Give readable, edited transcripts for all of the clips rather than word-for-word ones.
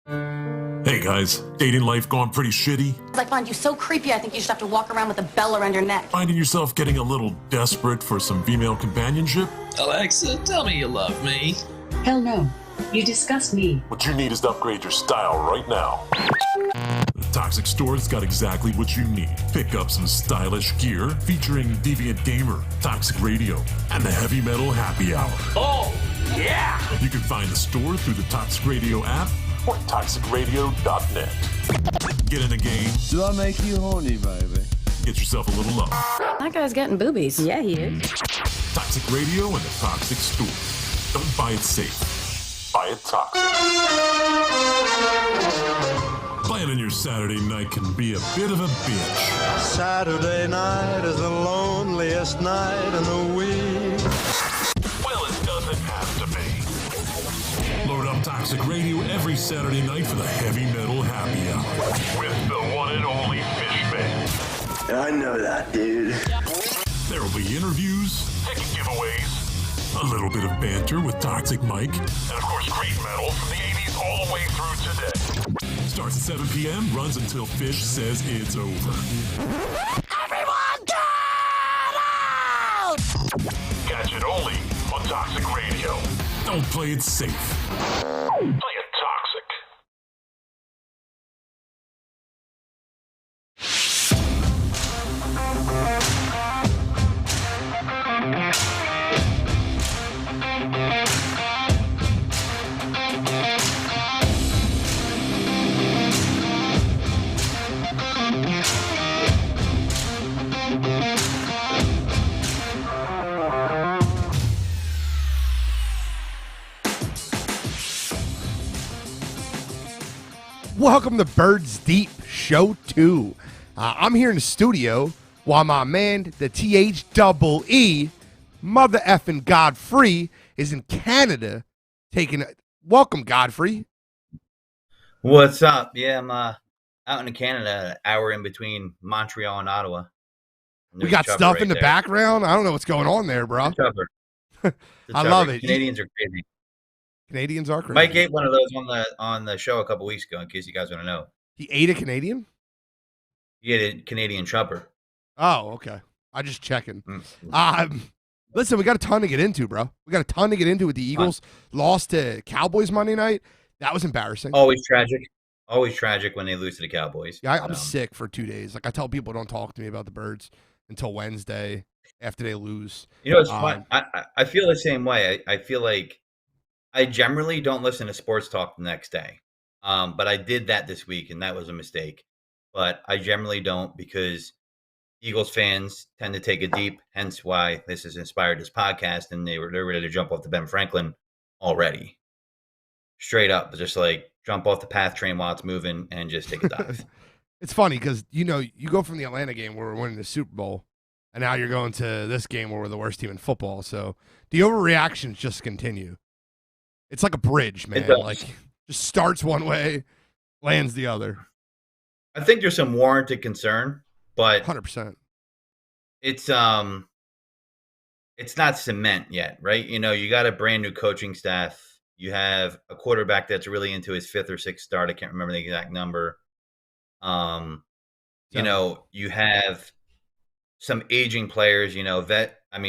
Hey guys, dating life going pretty shitty? I find you so creepy I think you should have to walk around with a bell around your neck. Finding yourself getting a little desperate for some female companionship? Alexa, tell me you love me. Hell no. You disgust me. What you need is to upgrade your style right now. The Toxic Store's got exactly what you need. Pick up some stylish gear featuring Deviant Gamer, Toxic Radio, and the Heavy Metal Happy Hour. Oh, yeah! You can find the store through the Toxic Radio app or toxicradio.net. Get in the game. Do I make you horny, baby? Get yourself a little love. That guy's getting boobies. Yeah, he is. Toxic Radio and the Toxic Store. Don't buy it safe. Buy it toxic. Planning your Saturday night can be a bit of a bitch. Saturday night is the loneliest night in the week. Well, it doesn't have to be. Load up Toxic Radio every Saturday night for the Heavy Metal Happy Hour with the one and only Fishman. I know that, dude. There will be interviews, ticket giveaways, a little bit of banter with Toxic Mike, and of course great metal from the 80s all the way through today. Starts at 7 p.m., runs until Fish says it's over. Everyone get out! Catch it only on Toxic Radio. Don't play it safe. Play it toxic. Welcome to Birds Deep Show 2. I'm here in the studio while my man, the THEE, Mother effing Godfrey, is in Canada taking a... Welcome, Godfrey. What's up? Yeah, I'm out in Canada, an hour in between Montreal and Ottawa. And We got Chopper stuff right in the there. background. I don't know what's going on there, bro. Chopper. I love it. Canadians are crazy. Canadians are crazy. Mike ate one of those on the show a couple weeks ago, in case you guys want to know. He ate a Canadian? He ate a Canadian chopper. Oh, okay. I just checking. Mm. Listen, we got a ton to get into, bro. We got a ton to get into with the Eagles. Lost to Cowboys Monday night. That was embarrassing. Always tragic. Always tragic when they lose to the Cowboys. Yeah, I'm sick for 2 days. Like, I tell people don't talk to me about the Birds until Wednesday after they lose. You know, it's fun. I feel the same way. I feel like I generally don't listen to sports talk the next day. But I did that this week, and that was a mistake. But I generally don't, because Eagles fans tend to take it deep, hence why this has inspired this podcast, and they're ready to jump off the Ben Franklin already. Straight up, just like jump off the path train while it's moving and just take a dive. It's funny because, you know, you go from the Atlanta game where we're winning the Super Bowl, and now you're going to this game where we're the worst team in football. So the overreactions just continue. It's like a bridge, man. Like, just starts one way, lands the other. I think there's some warranted concern, but 100%. It's not cement yet, right? You know, you got a brand new coaching staff. You have a quarterback that's really into his fifth or sixth start. I can't remember the exact number. You know, you have some aging players, you know,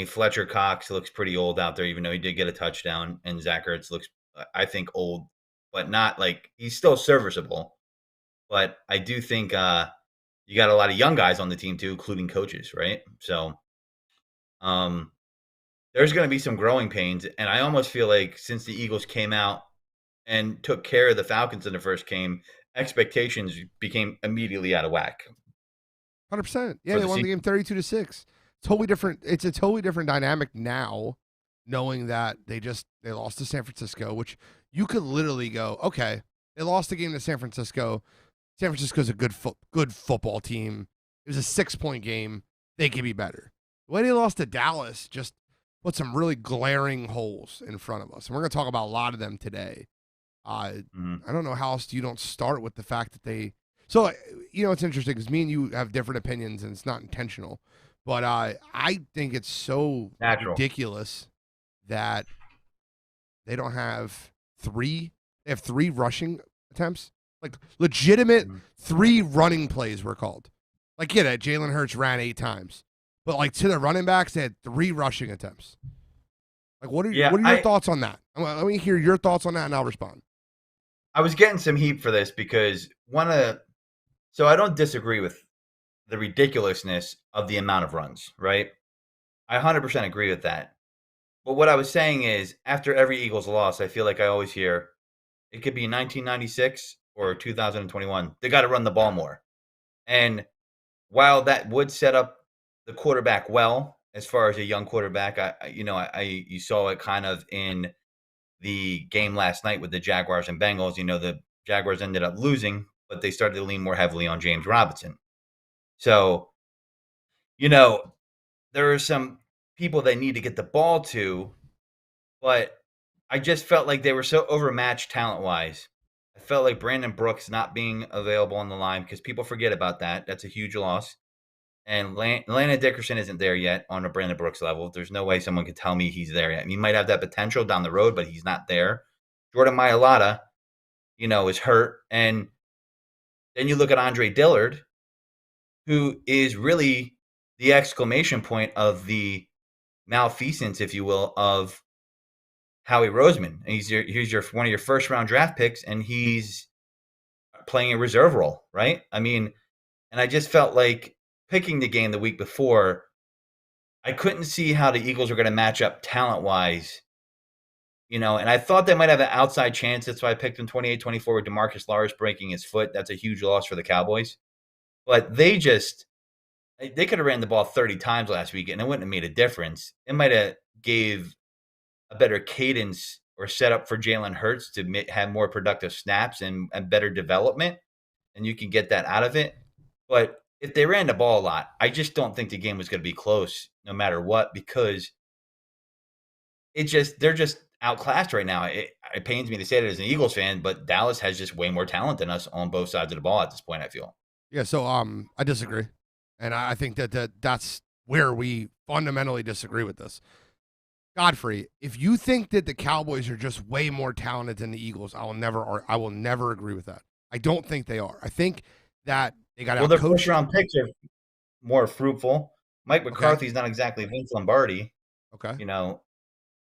Fletcher Cox looks pretty old out there, even though he did get a touchdown, and Zach Ertz looks, I think, old, but not like he's still serviceable. But I do think you got a lot of young guys on the team too, including coaches, right? So there's going to be some growing pains, and I almost feel like since the Eagles came out and took care of the Falcons in the first game, expectations became immediately out of whack. 100%. Yeah, they won the game 32-6. Totally different. It's a totally different dynamic now, knowing that they lost to San Francisco, which you could literally go, okay, they lost the game to San Francisco. San Francisco's a good football team. It was a 6-point game. They can be better. The way they lost to Dallas just put some really glaring holes in front of us, and we're going to talk about a lot of them today. I don't know how else you don't start with the fact that they. So, you know, it's interesting because me and you have different opinions, and it's not intentional. But I think it's so ridiculous that they don't have three. They have 3 rushing attempts. Like legitimate 3 running plays were called. Like, yeah, Jalen Hurts ran 8 times. But like to the running backs, they had 3 rushing attempts. Like, what are your thoughts on that? Let me hear your thoughts on that, and I'll respond. I was getting some heat for this because so I don't disagree with the ridiculousness of the amount of runs, right? I 100% agree with that. But what I was saying is, after every Eagles loss, I feel like I always hear it could be 1996 or 2021. They got to run the ball more. And while that would set up the quarterback well, as far as a young quarterback, you saw it kind of in the game last night with the Jaguars and Bengals. The Jaguars ended up losing, but they started to lean more heavily on James Robinson. So, there are some people they need to get the ball to, but I just felt like they were so overmatched talent-wise. I felt like Brandon Brooks not being available on the line, because people forget about that. That's a huge loss. And Landon Dickerson isn't there yet on a Brandon Brooks level. There's no way someone could tell me he's there yet. He might have that potential down the road, but he's not there. Jordan Mailata, is hurt. And then you look at Andre Dillard, who is really the exclamation point of the malfeasance, if you will, of Howie Roseman. And he's one of your first round draft picks, and he's playing a reserve role, right? I mean, and I just felt like picking the game the week before, I couldn't see how the Eagles were going to match up talent-wise, and I thought they might have an outside chance. That's why I picked them 28-24 with DeMarcus Lawrence breaking his foot. That's a huge loss for the Cowboys. But they could have ran the ball 30 times last week, and it wouldn't have made a difference. It might have gave a better cadence or setup for Jalen Hurts to have more productive snaps and better development, and you can get that out of it. But if they ran the ball a lot, I just don't think the game was going to be close no matter what, because they're just outclassed right now. It pains me to say that as an Eagles fan, but Dallas has just way more talent than us on both sides of the ball at this point, I feel. Yeah, so I disagree. And I think that's where we fundamentally disagree with this. Godfrey, if you think that the Cowboys are just way more talented than the Eagles, I will never agree with that. I don't think they are. I think that they got their first-round picks are more fruitful. Mike McCarthy's not exactly Vince Lombardi. Okay.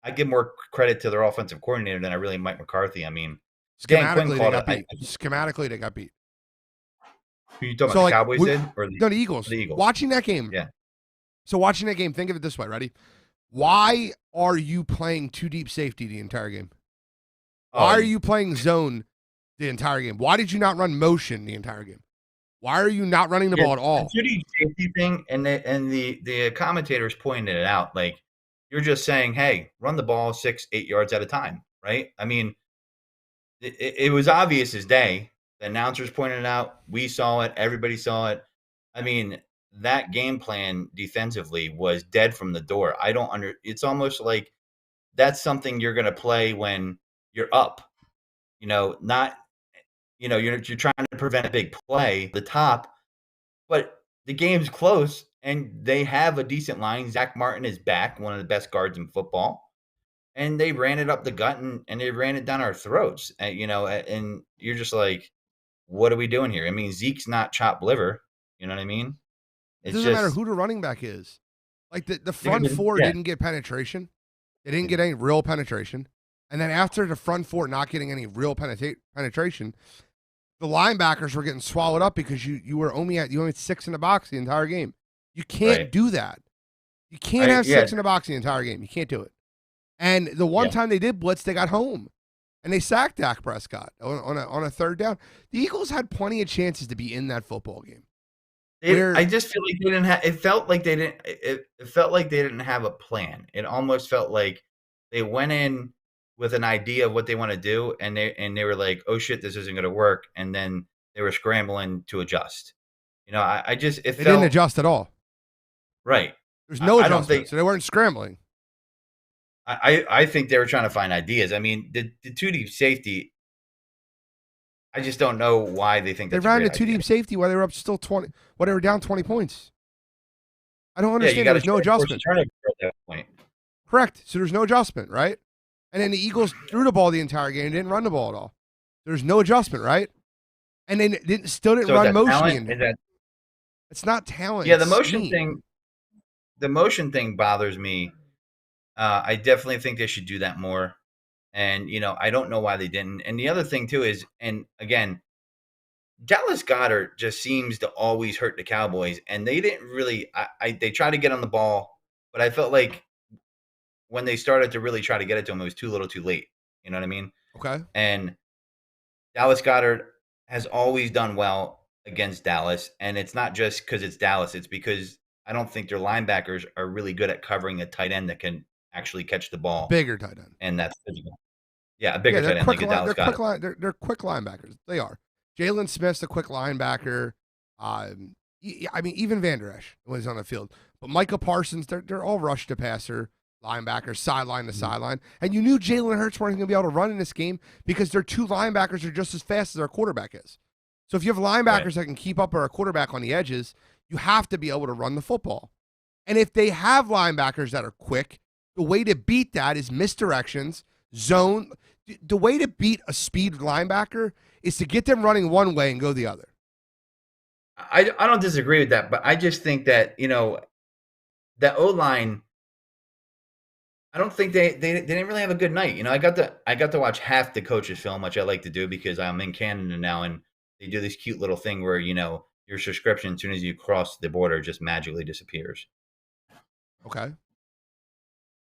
I give more credit to their offensive coordinator than I really Mike McCarthy. I mean, schematically, they got beat. Schematically, they got beat. Who you talking about, the Cowboys did? Or the Eagles. The Eagles. Watching that game. Yeah. So watching that game, think of it this way. Ready? Why are you playing 2 deep safety the entire game? Why are you playing zone the entire game? Why did you not run motion the entire game? Why are you not running the ball at all? The 2 deep safety thing, and the commentators pointed it out. Like, you're just saying, hey, run the ball 6-8 yards at a time, right? I mean, it was obvious as day. The announcers pointed it out. We saw it. Everybody saw it. I mean, that game plan defensively was dead from the door. It's almost like that's something you're going to play when you're up. You're trying to prevent a big play, the top, but the game's close and they have a decent line. Zach Martin is back, one of the best guards in football, and they ran it up the gut and they ran it down our throats. And you're just like, what are we doing here? I mean, Zeke's not chopped liver. You know what I mean? It doesn't matter who the running back is. Like the front four didn't get penetration. They didn't get any real penetration. And then after the front four not getting any real penetration, the linebackers were getting swallowed up because you only had 6 in the box the entire game. You can't do that. You can't have 6 in the box the entire game. You can't do it. And the one time they did blitz, they got home. And they sacked Dak Prescott on a third down. The Eagles had plenty of chances to be in that football game. I just feel like they didn't have. It felt like they didn't. It felt like they didn't have a plan. It almost felt like they went in with an idea of what they want to do, and they were like, "Oh shit, this isn't going to work," and then they were scrambling to adjust. They didn't adjust at all. Right. There's no adjustment, so they weren't scrambling. I think they were trying to find ideas. I mean, the 2 deep safety. I just don't know why they think they ran a 2 deep safety while they were up still 20. While they were down 20 points. I don't understand. There's no adjustment. At that point. Correct. So there's no adjustment, right? And then the Eagles threw the ball the entire game, didn't run the ball at all. There's no adjustment, right? And they still didn't So is run that motion talent? in. Is that It's not talent. yeah? It's The motion scheme. thing. The motion thing bothers me. I definitely think they should do that more. And I don't know why they didn't. And the other thing too is, and again, Dallas Goedert just seems to always hurt the Cowboys, and they didn't really. They tried to get on the ball, but I felt like when they started to really try to get it to him, it was too little, too late. You know what I mean? Okay. And Dallas Goedert has always done well against Dallas, and it's not just because it's Dallas. It's because I don't think their linebackers are really good at covering a tight end that can actually catch the ball. Bigger tight end. And that's physical. Yeah, a bigger they're tight end quick like a Dallas Goedert. they're quick linebackers. They are. Jalen Smith's a quick linebacker. I mean, even Van Der Esch was on the field. But Micah Parsons, they're all rush to passer linebackers, sideline to sideline. And you knew Jalen Hurts weren't going to be able to run in this game because their two linebackers are just as fast as our quarterback is. So if you have linebackers that can keep up our quarterback on the edges, you have to be able to run the football. And if they have linebackers that are quick, the way to beat that is misdirections, zone. The way to beat a speed linebacker is to get them running one way and go the other. I don't disagree with that, but I just think that, the O-line, I don't think they didn't really have a good night. I got to watch half the coach's film, which I like to do because I'm in Canada now, and they do this cute little thing where, your subscription, as soon as you cross the border, just magically disappears. Okay.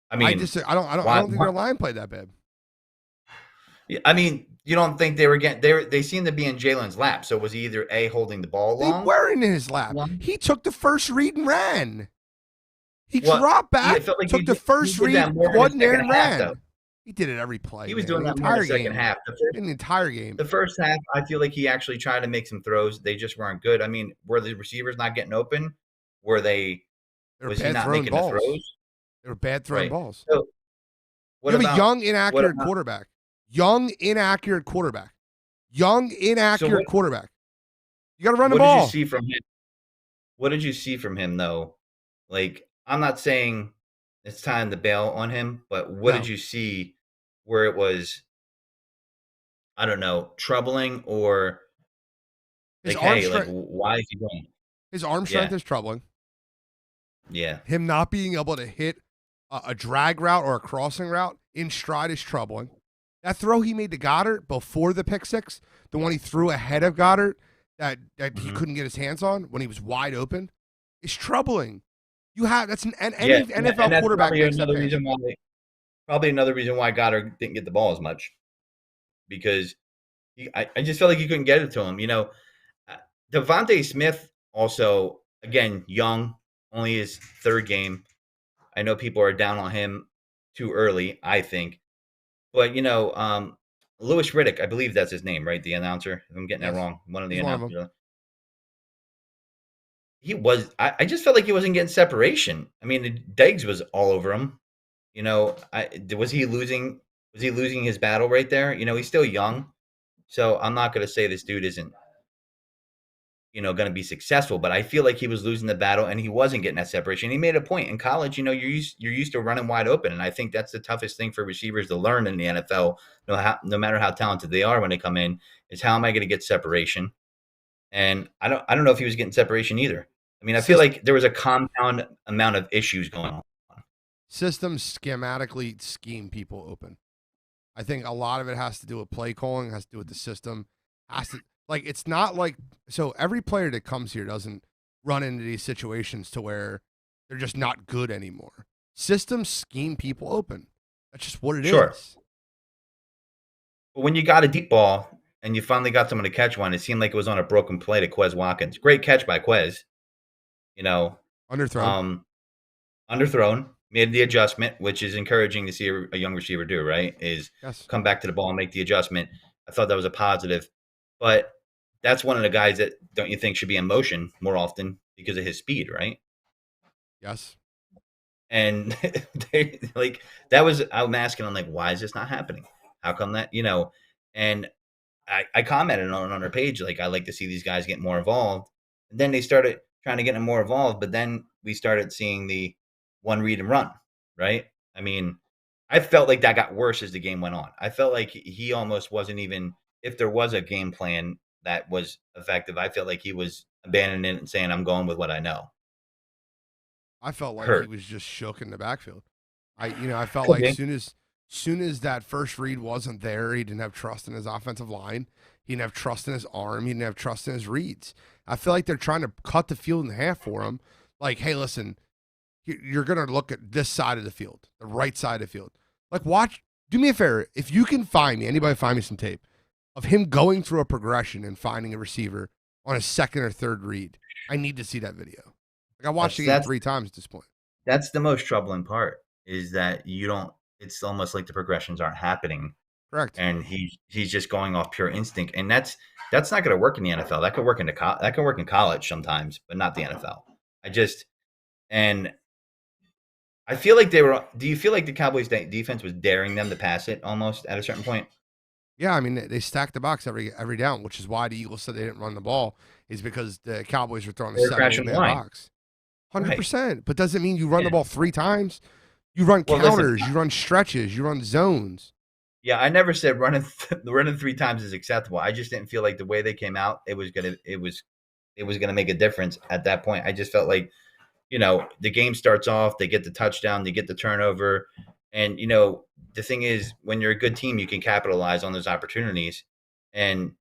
I mean, I don't think their line played that bad. I mean, you don't think they were they seem to be in Jalen's lap. So was he either A, holding the ball long? They weren't in his lap. He took the first read and ran. He dropped back, took the first read, wasn't there and ran. He did it every play. He was doing that more in the second half. In the entire game. The first half, I feel like he actually tried to make some throws. They just weren't good. I mean, were the receivers not getting open? Was he not making the throws? They were bad throwing balls. So, you have a young, inaccurate quarterback. Young, inaccurate quarterback. Young, inaccurate quarterback. You got to run the ball. What did you see from him? What did you see from him, though? Like, I'm not saying it's time to bail on him, but what did you see where it was, I don't know, troubling or like, hey, like, why is he going? His arm strength is troubling. Yeah. Him not being able to hit a drag route or a crossing route in stride is troubling. That throw he made to Goddard before the pick six, the one he threw ahead of Goddard that he couldn't get his hands on when he was wide open, is troubling. That's an NFL quarterback. Probably another reason why Goddard didn't get the ball as much, because I just felt like he couldn't get it to him. Devontae Smith also, again, young, only his third game. I know people are down on him too early, I think. But, Louis Riddick, I believe that's his name, right? The announcer. If I'm getting that wrong. One of the announcers. I just felt like he wasn't getting separation. I mean, Diggs was all over him. Was he losing his battle right there? He's still young. So I'm not going to say this dude isn't, going to be successful, but I feel like he was losing the battle and he wasn't getting that separation. He made a point in college, you're used to running wide open. And I think that's the toughest thing for receivers to learn in the NFL, no matter how talented they are when they come in, is how am I going to get separation? And I don't know if he was getting separation either. I mean, I feel like there was a compound amount of issues going on. Systems schematically scheme people open. I think a lot of it has to do with play calling, has to do with the system. It's not like, so every player that comes here doesn't run into these situations to where they're just not good anymore. Systems scheme people open. That's just what it is. But when you got a deep ball and you finally got someone to catch one, it seemed like it was on a broken play to Quez Watkins. Great catch by Quez. Underthrown. Underthrown. Made the adjustment, which is encouraging to see a young receiver do, right? Come back to the ball and make the adjustment. I thought that was a positive. But that's one of the guys that, don't you think, should be in motion more often because of his speed, right? Yes. And I'm asking, I'm like, why is this not happening? How come that, and I commented on our page, like, I like to see these guys get more involved. And then they started trying to get them more involved, but then we started seeing the one read and run, right? I mean, I felt like that got worse as the game went on. I felt like he almost wasn't even, if there was a game plan that was effective, I felt like he was abandoning it and saying, "I'm going with what I know." I felt like he Hurt. was just shook in the backfield. I felt Could like be. soon as that first read wasn't there, he didn't have trust in his offensive line. He didn't have trust in his arm. He didn't have trust in his reads. I feel like they're trying to cut the field in half for him. Like, hey, listen, you're going to look at this side of the field, the right side of the field. Like, do me a favor. If you can anybody find me some tape of him going through a progression and finding a receiver on a second or third read. I need to see that video. Like, I watched the game 3 times at this point. That's the most troubling part, is that you don't. It's almost like the progressions aren't happening. Correct. And he's just going off pure instinct, and that's not going to work in the NFL. That could work in college sometimes, but not the NFL. I feel like they were. Do you feel like the Cowboys defense was daring them to pass it almost at a certain point? Yeah, I mean, they stacked the box every down, which is why the Eagles said they didn't run the ball, is because the Cowboys were throwing a 7-man box. 100%. Right. But doesn't mean you run the ball 3 times. You run counters, you run stretches, you run zones. Yeah, I never said running 3 times is acceptable. I just didn't feel like the way they came out, it was gonna make a difference at that point. I just felt like, the game starts off, they get the touchdown, they get the turnover, and the thing is, when you're a good team, you can capitalize on those opportunities, and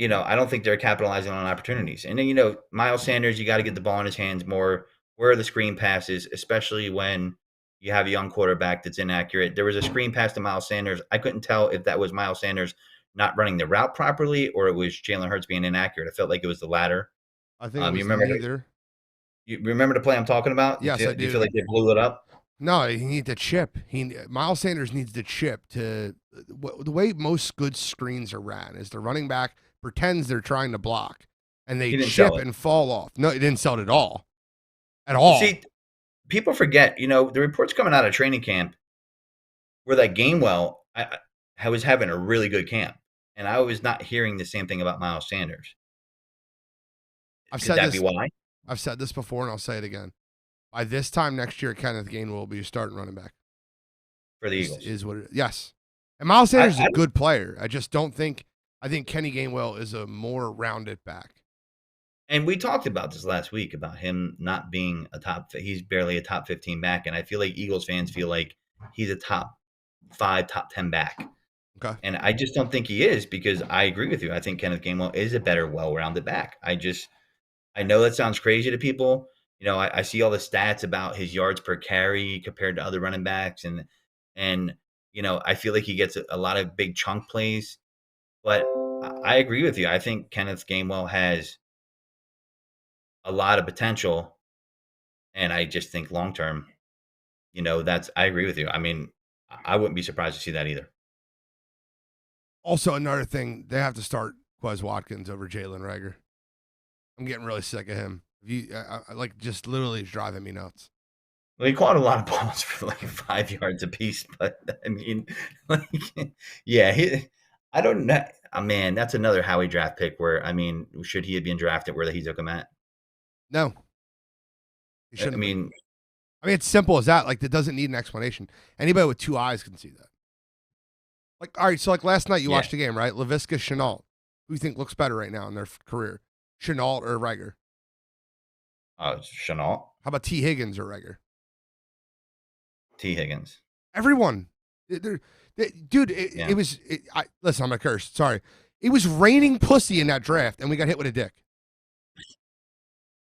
I don't think they're capitalizing on opportunities. And then Miles Sanders, you got to get the ball in his hands more. Where are the screen passes, especially when you have a young quarterback that's inaccurate? There was a screen pass to Miles Sanders. I couldn't tell if that was Miles Sanders not running the route properly or it was Jalen Hurts being inaccurate. I felt like it was the latter. I think it was neither. You remember the play I'm talking about? Yes, I do. Do you feel like they blew it up? No, he needs to chip. Miles Sanders needs to chip. The way most good screens are ran is the running back pretends they're trying to block, and they chip and fall off. No, he didn't sell it at all. At all. See, people forget, the reports coming out of training camp were that Gainwell I was having a really good camp, and I was not hearing the same thing about Miles Sanders. Could that be why? I've said this before, and I'll say it again. By this time next year, Kenneth Gainwell will be your starting running back. For the Eagles. Is what it is. Yes. And Miles Sanders is a good player. I just don't think – I think Kenny Gainwell is a more rounded back. And we talked about this last week about him not being he's barely a top 15 back. And I feel like Eagles fans feel like he's a top 5, top 10 back. Okay. And I just don't think he is, because I agree with you. I think Kenneth Gainwell is a better, well-rounded back. I know that sounds crazy to people. I see all the stats about his yards per carry compared to other running backs. And I feel like he gets a lot of big chunk plays. But I agree with you. I think Kenneth Gainwell has a lot of potential, and I just think long term, I agree with you. I mean, I wouldn't be surprised to see that either. Also, another thing, they have to start Quez Watkins over Jalen Reagor. I'm getting really sick of him. Just literally driving me nuts. Well, he caught a lot of balls for like 5 yards apiece, but I mean, I don't know. Man, that's another Howie draft pick where, I mean, should he have been drafted where he took him at? No. He shouldn't. I mean, it's simple as that. Like, that doesn't need an explanation. Anybody with 2 eyes can see that. Like, all right, so like last night you watched the game, right? Laviska Shenault. Who do you think looks better right now in their career? Shenault or Reagor? Shenault. How about T. Higgins or Reagor? T. Higgins. Everyone. Dude, it was – listen, I'm going to curse. Sorry. It was raining pussy in that draft, and we got hit with a dick.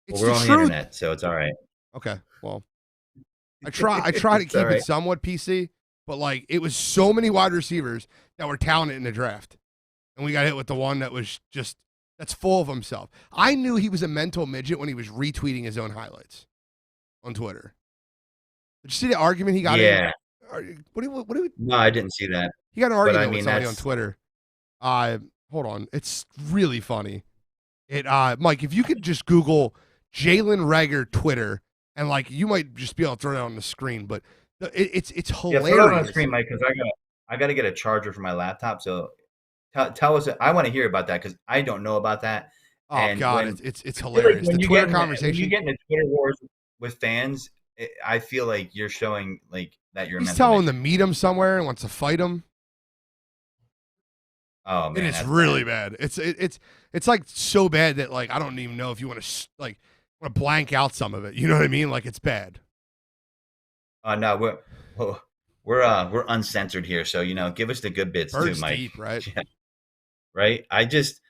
Well, we're on the internet, so it's all right. Okay, well, I try to keep it somewhat PC, but like it was so many wide receivers that were talented in the draft, and we got hit with the one that was just that's full of himself. I knew he was a mental midget when he was retweeting his own highlights on Twitter. Did you see the argument he got in? No, I didn't see that. He got an argument with somebody on Twitter. Hold on, it's really funny. Mike, if you could just Google Jalen Reagor Twitter, and like you might just be able to throw that on the screen, but it's hilarious. Yeah, throw it on the screen, Mike, because I got to get a charger for my laptop. So tell us. I want to hear about that because I don't know about that. Oh, and God, it's hilarious. Like the Twitter conversation. When you get into Twitter wars with fans, I feel like you're showing like that you're. He's telling them to meet him somewhere and wants to fight him. Oh man, And it's that's really bad. bad. It's like so bad that like I don't even know if you want to like want to blank out some of it. You know what I mean? Like it's bad. No, we're uncensored here, so give us the good bits too, Birds Mike. deep, right? Yeah, right. I just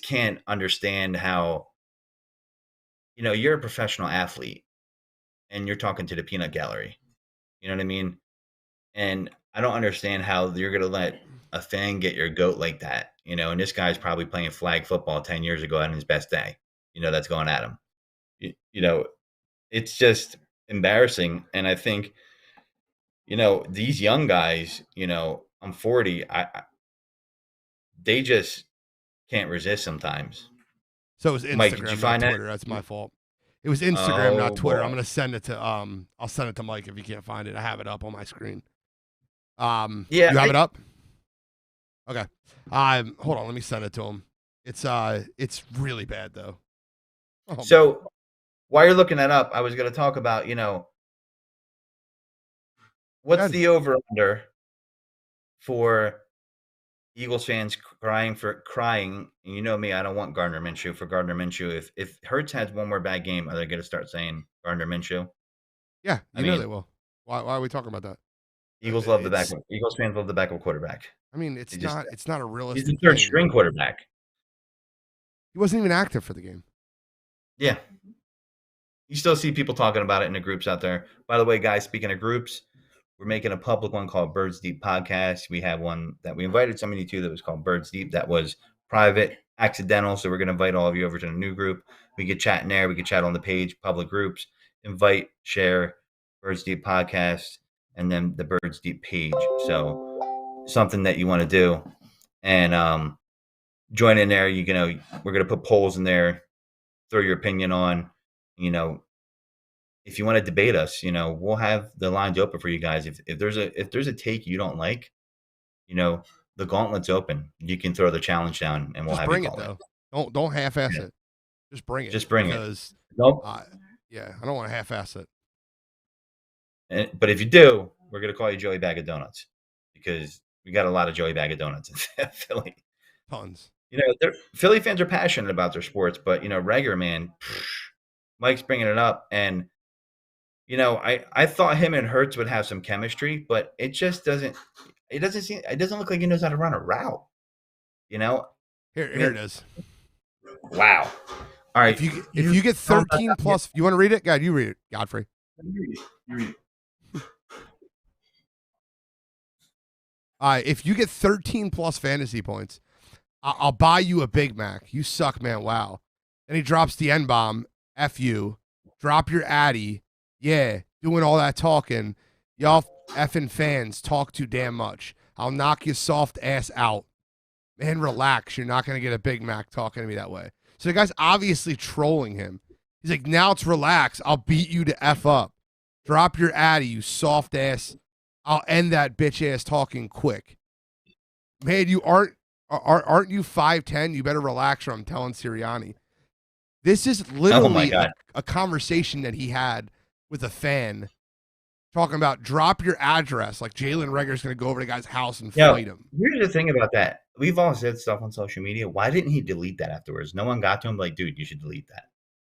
can't understand how you're a professional athlete and you're talking to the peanut gallery. You know what I mean? And I don't understand how you're gonna let a fan get your goat like that. And this guy's probably playing flag football 10 years ago on his best day. That's going at him. You know, it's just embarrassing. And I think these young guys, I'm 40, they just can't resist sometimes. So it was Mike, did you Instagram, not find that? Twitter. That's my fault. It was Instagram, not Oh Twitter. I'm boy. gonna send it to I'll send it to Mike if you can't find it. I have it up on my screen. Yeah. You have it up? Okay. Hold on, let me send it to him. It's really bad though. Oh, So while you're looking that up, I was going to talk about, what's Good. the over under for Eagles fans crying. And you know me, I don't want Gardner Minshew for Gardner Minshew. If Hurts has one more bad game, are they going to start saying Gardner Minshew? Yeah, I you know mean, they will. Why are we talking about that? Eagles love the It's backup. Eagles fans love the backup quarterback. I mean, it's They just not a he's realistic the third thing. string quarterback. He wasn't even active for the game. Yeah. You still see people talking about it in the groups out there. By the way, guys, speaking of groups, we're making a public one called Birds Deep Podcast. We have one that we invited somebody to that was called Birds Deep. That was private, accidental. So we're going to invite all of you over to the new group. We could chat in there. We could chat on the page, public groups, invite, share Birds Deep Podcast, and then the Birds Deep page. So something that you want to do. And join in there. We're going to put polls in there, throw your opinion on, if you want to debate us, we'll have the lines open for you guys. If there's a take you don't like, the gauntlet's open. You can throw the challenge down, and we'll Just have you bring it call it. though. Don't half-ass Yeah. it. Just bring it. Just bring it. Because Nope. yeah, I don't want to half-ass it. But if you do, we're gonna call you Joey Bag of Donuts because we got a lot of Joey Bag of Donuts in Philly. Tons. Philly fans are passionate about their sports, but regular man, Mike's bringing it up, and I thought him and Hurts would have some chemistry, but it just doesn't. It doesn't look like he knows how to run a route. Here it is. Wow. All right. If you get 13 plus, you want to read it? God, you read it, Godfrey. You read it. If you get 13 plus fantasy points, I'll buy you a Big Mac. You suck, man. Wow. Then he drops the N-bomb. F you. Drop your Addy. Yeah, doing all that talking. Y'all effing fans talk too damn much. I'll knock your soft ass out. Man, relax. You're not going to get a Big Mac talking to me that way. So the guy's obviously trolling him. He's like, now it's relax. I'll beat you to F up. Drop your Addy, you soft ass. I'll end that bitch ass talking quick. Man, you aren't you 5'10"? You better relax or I'm telling Sirianni. This is literally a conversation that he had with a fan talking about drop your address. Like Jalen Reagor's going to go over to the guy's house and fight him. Here's the thing about that. We've all said stuff on social media. Why didn't he delete that afterwards? No one got to him like, dude, you should delete that.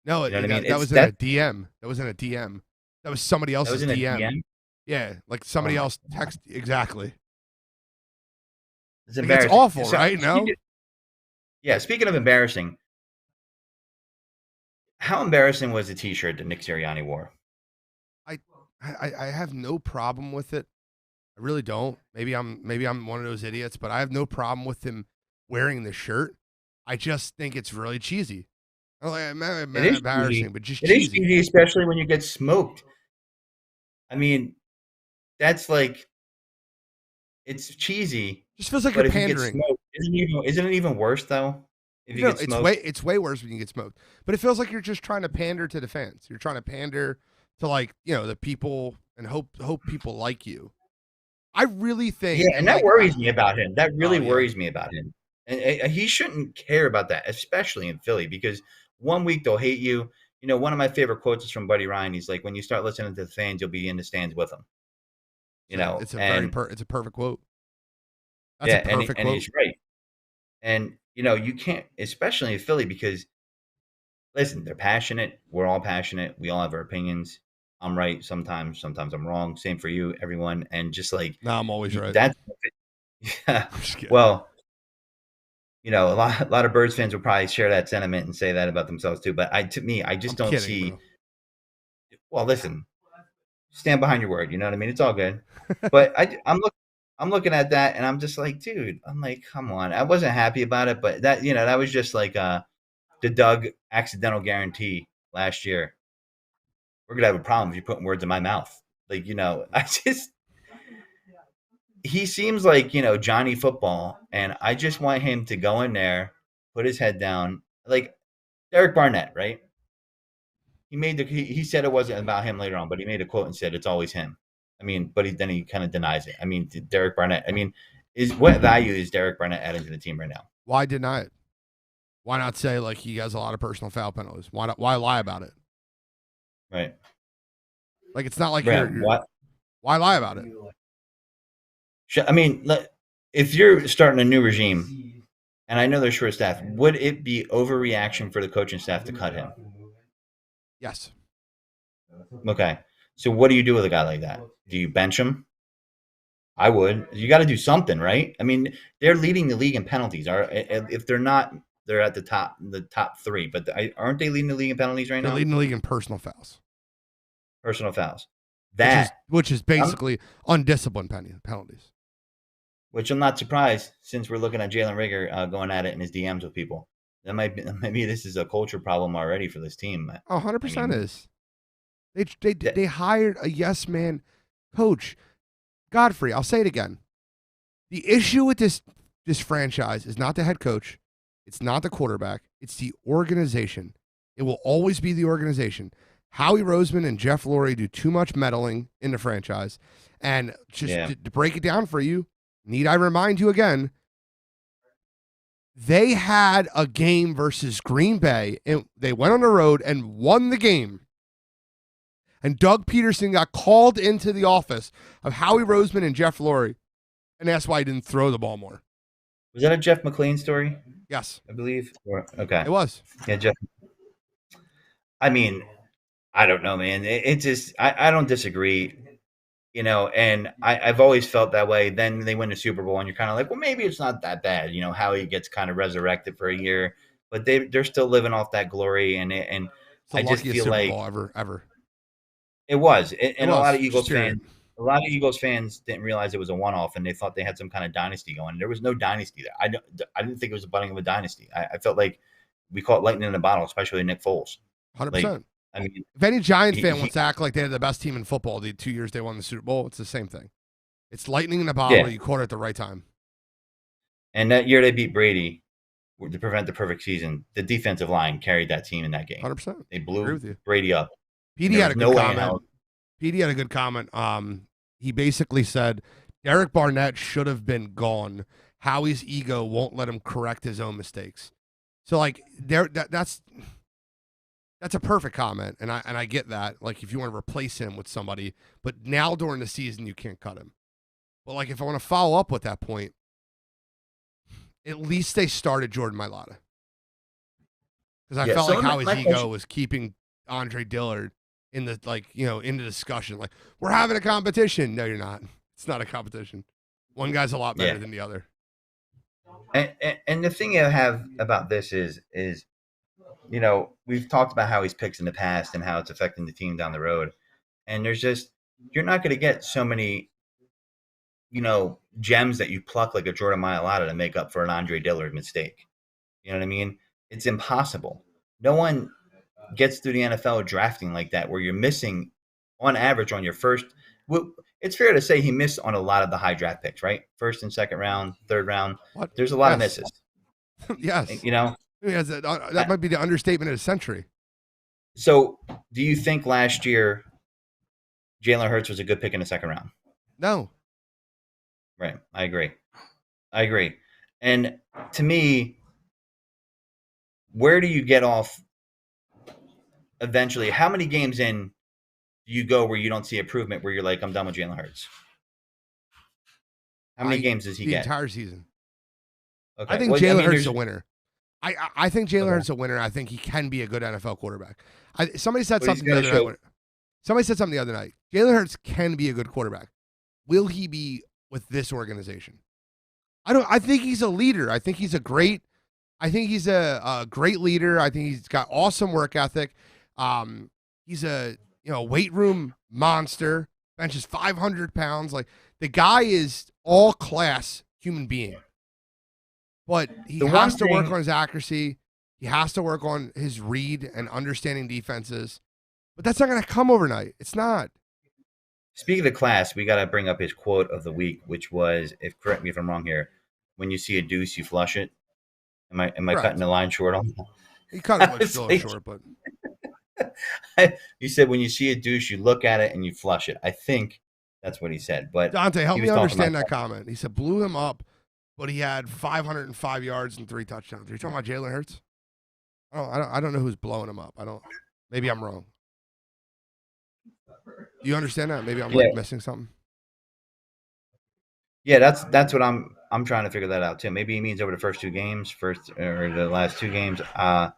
No, you know what I mean? That was in a DM. That was in a DM. That was somebody else's DM. Yeah, like somebody else text. Exactly. It's embarrassing. It's awful, right? No? Speaking of embarrassing, how embarrassing was the T-shirt that Nick Sirianni wore? I have no problem with it. I really don't. Maybe I'm one of those idiots, but I have no problem with him wearing the shirt. I just think it's really cheesy. Embarrassing, but just cheesy. It is cheesy, especially when you get smoked. I mean, that's like, it's cheesy. Just feels like you're pandering. Isn't it even worse though? If you get smoked? It's way worse when you get smoked. But it feels like you're just trying to pander to the fans. You're trying to pander to the people and hope people like you. I really think. Yeah, and that worries me about him. That really worries me about him. And he shouldn't care about that, especially in Philly, because 1 week they'll hate you. One of my favorite quotes is from Buddy Ryan. He's like, when you start listening to the fans, you'll be in the stands with them. It's a perfect quote. That's a perfect and quote. he's right. And you can't, especially in Philly, because listen, they're passionate. We're all passionate. We all have our opinions. I'm right sometimes. Sometimes I'm wrong. Same for you, everyone. And just like No, I'm always right. that's yeah. I'm just kidding. Well, a lot of Birds fans would probably share that sentiment and say that about themselves too. But to me, I just I'm don't kidding, see. bro. Well, listen, stand behind your word. You know what I mean? It's all good. But I'm looking at that and I'm just like, dude, I'm like, come on. I wasn't happy about it, but that was just like the Doug accidental guarantee last year. We're gonna have a problem if you're putting words in my mouth. Like, he seems like, Johnny Football, and I just want him to go in there, put his head down, like Derek Barnett, right? He said it wasn't about him later on, but he made a quote and said it's always him. I mean, but then he kind of denies it. I mean, Derek Barnett. I mean, what value is Derek Barnett adding to the team right now? Why deny it? Why not say like he has a lot of personal foul penalties? Why lie about it? Right. Like it's not like what? Why lie about it? I mean, if you're starting a new regime, and I know they're short staff, would it be overreaction for the coaching staff to cut him? Yes. Okay. So what do you do with a guy like that? Do you bench him? I would. You got to do something, right? I mean, they're leading the league in penalties. If they're not, they're at the top three. But aren't they leading the league in penalties right now? They're leading the league in personal fouls. Personal fouls. Which is basically undisciplined penalties. Which I'm not surprised, since we're looking at Jalen Rigger going at it in his DMs with people. Maybe this is a culture problem already for this team. 100% is. They hired a yes man coach. Godfrey, I'll say it again. The issue with this franchise is not the head coach. It's not the quarterback. It's the organization. It will always be the organization. Howie Roseman and Jeff Lurie do too much meddling in the franchise. And just to break it down for you, need I remind you again, they had a game versus Green Bay, and they went on the road and won the game. And Doug Peterson got called into the office of Howie Roseman and Jeff Lurie, and that's why he didn't throw the ball more. Was that a Jeff McLean story? Yes. I believe. Okay. It was. Yeah, Jeff. I mean, I don't know, man. It just, I don't disagree, and I've always felt that way. Then they win the Super Bowl, and you're kind of like, well, maybe it's not that bad. Howie gets kind of resurrected for a year, but they're still living off that glory, and I just feel Super like Bowl ever. It was, and was. a lot of Eagles fans didn't realize it was a one-off, and they thought they had some kind of dynasty going. There was no dynasty there. I didn't think it was a budding of a dynasty. I felt like we caught lightning in a bottle, especially Nick Foles. 100%. I mean, if any Giants fan wants to act like they had the best team in football the 2 years they won the Super Bowl, it's the same thing. It's lightning in a bottle. Yeah. You caught it at the right time. And that year they beat Brady to prevent the perfect season. The defensive line carried that team in that game. 100%. They blew Brady up. PD had a good comment. PD had a good comment. He basically said Derek Barnett should have been gone. Howie's ego won't let him correct his own mistakes. So like that's a perfect comment, and I get that. Like if you want to replace him with somebody, but now during the season you can't cut him. But like if I want to follow up with that point, at least they started Jordan Mailata. Because I felt like Howie's ego was keeping Andre Dillard in the in the discussion. Like, we're having a competition. No, you're not. It's not a competition. One guy's a lot better than the other. And the thing I have about this is we've talked about how he's picks in the past and how it's affecting the team down the road. And there's just, you're not going to get so many, gems that you pluck like a Jordan Mailata to make up for an Andre Dillard mistake. You know what I mean? It's impossible. No one gets through the NFL drafting like that, where you're missing on average on your first. Well, it's fair to say he missed on a lot of the high draft picks, right? First and second round, third round. What? There's a lot of misses. Yes. That might be the understatement of the century. So do you think last year Jalen Hurts was a good pick in the second round? No. Right. I agree. And to me, where do you get off eventually? How many games in do you go where you don't see improvement, where you're like, I'm done with Jalen Hurts? How many games does he the get? entire season. Okay. I think Well, Jalen mean, Hurts is a winner. I think Jalen Okay. Hurts is a winner. I think he can be a good NFL quarterback. Somebody said But he's something the gotta other show- night. Somebody said something the other night. Jalen Hurts can be a good quarterback. Will he be with this organization? I think he's a leader. I think he's a great leader. I think he's got awesome work ethic. He's a weight room monster. Benches 500 pounds. Like, the guy is all class human being. But he has to work on his accuracy. He has to work on his read and understanding defenses. But that's not going to come overnight. It's not. Speaking of class, we got to bring up his quote of the week, which was, correct me if I'm wrong here, when you see a deuce, you flush it. Am I cutting the line short on that? He cut it much still short, but he said when you see a deuce, you look at it and you flush it. I think that's what he said. But Dante, help he me was talking understand about that comment. He said blew him up, but he had 505 yards and 3 touchdowns. Are you talking about Jalen Hurts? I don't know who's blowing him up. Maybe I'm wrong. Do you understand that? Maybe I'm missing something. Yeah, that's what I'm trying to figure that out too. Maybe he means over the first 2 games, or the last 2 games. I'm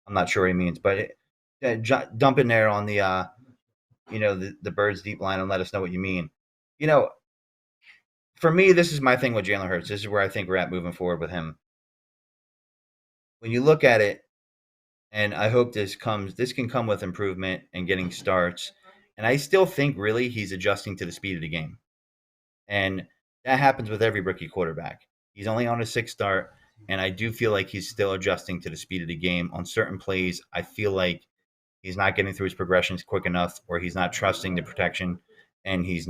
not sure what he means, but dump in there on the the Birds deep line and let us know what you mean. For me, this is my thing with Jalen Hurts. This is where I think we're at moving forward with him. When you look at it, and I hope this can come with improvement and getting starts. And I still think really he's adjusting to the speed of the game. And that happens with every rookie quarterback. He's only on his 6th start, and I do feel like he's still adjusting to the speed of the game. On certain plays, I feel like he's not getting through his progressions quick enough, or he's not trusting the protection, and he's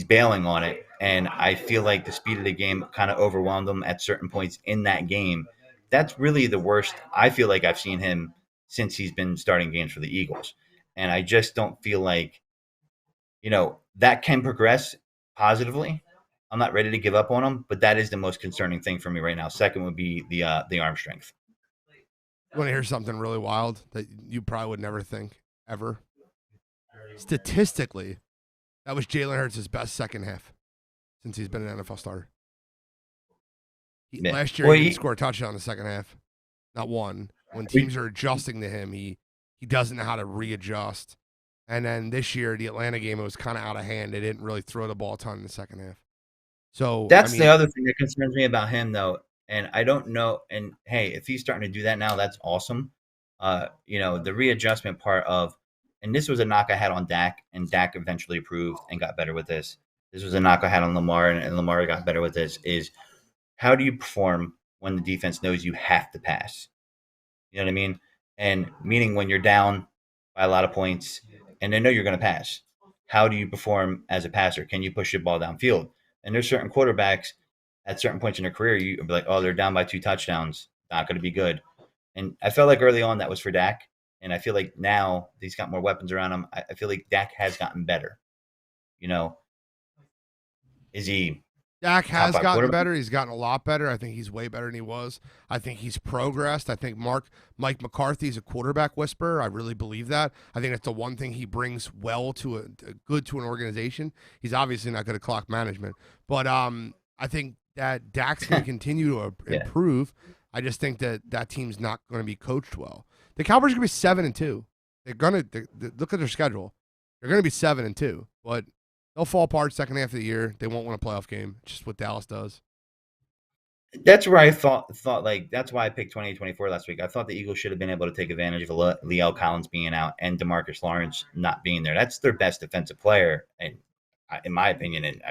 bailing on it. And I feel like the speed of the game kind of overwhelmed him at certain points in that game. That's really the worst I feel like I've seen him since he's been starting games for the Eagles. And I just don't feel like, that can progress positively. I'm not ready to give up on him, but that is the most concerning thing for me right now. Second would be the arm strength. You want to hear something really wild that you probably would never think ever? Statistically, that was Jalen Hurts' best second half since he's been an NFL starter. Last year, he didn't score a touchdown in the second half. Not one. When teams are adjusting to him, he doesn't know how to readjust. And then this year, the Atlanta game, it was kind of out of hand. They didn't really throw the ball a ton in the second half. So that's the other thing that concerns me about him, though. And I don't know. And hey, if he's starting to do that now, that's awesome. The readjustment part of, and this was a knock I had on Dak, and Dak eventually improved and got better with this. This was a knock I had on Lamar, and Lamar got better with this. Is how do you perform when the defense knows you have to pass? You know what I mean? And meaning when you're down by a lot of points and they know you're going to pass, how do you perform as a passer? Can you push the ball downfield? And there's certain quarterbacks at certain points in their career, you'd be like, oh, they're down by 2 touchdowns. Not going to be good. And I felt like early on that was for Dak. And I feel like now he's got more weapons around him. I feel like Dak has gotten better. Is he? Dak has gotten better. He's gotten a lot better. I think he's way better than he was. I think he's progressed. I think Mike McCarthy is a quarterback whisperer. I really believe that. I think that's the one thing he brings well to an organization. He's obviously not good at clock management, but I think that Dak's going to continue to improve. I just think that team's not going to be coached well. The Cowboys are going to be 7-2. They're going to look at their schedule. They're going to be 7-2, but they'll fall apart second half of the year. They won't win a playoff game. It's just what Dallas does. That's where I thought like that's why I picked 2024 last week. I thought the Eagles should have been able to take advantage of Leo Collins being out and DeMarcus Lawrence not being there. That's their best defensive player, and in my opinion, and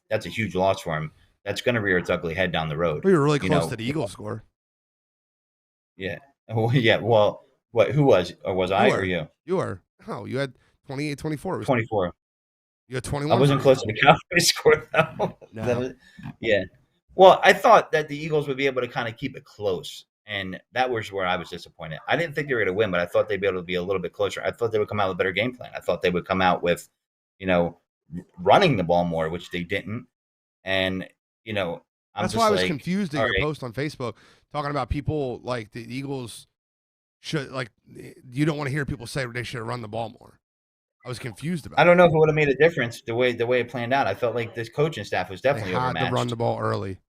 that's a huge loss for him. That's going to rear its ugly head down the road. We were really close to the Eagles score. Yeah. Well, yeah. Well, what? Who was? Or was I or you? You were. Oh, you had 28-24. 24. You had 21. I wasn't close to the Cowboys score though. No. Yeah. Well, I thought that the Eagles would be able to kind of keep it close, and that was where I was disappointed. I didn't think they were going to win, but I thought they'd be able to be a little bit closer. I thought they would come out with a better game plan. I thought they would come out with, running the ball more, which they didn't. And that's why I was confused at your post on Facebook talking about people like the Eagles should you don't want to hear people say they should have run the ball more. I was confused about I it. don't know if it would have made a difference the way it planned out. I felt like this coaching staff was They definitely had overmatched. to run the ball early.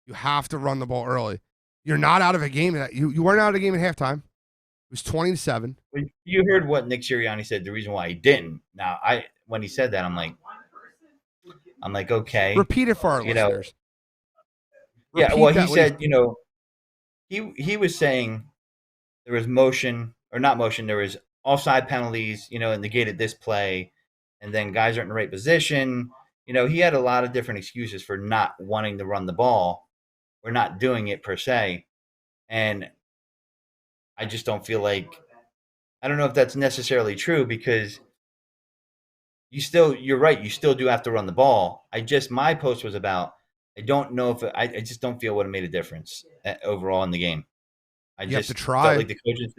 You have to run the ball early. You're not out of a game. You weren't out of a game at halftime. It was 20-7. You heard what Nick Sirianni said. The reason why he didn't. Now, when he said that, I'm like, okay. Repeat it for our listeners. Yeah, well, he said, he was saying there was motion or not motion. There was offside penalties, and negated this play, and then guys aren't in the right position. He had a lot of different excuses for not wanting to run the ball or not doing it per se, and I just don't feel like I don't know if that's necessarily true because you're right. You still do have to run the ball. My post was about. I don't know if I just don't feel it would have made a difference overall in the game. You have to try. Felt like the coaches.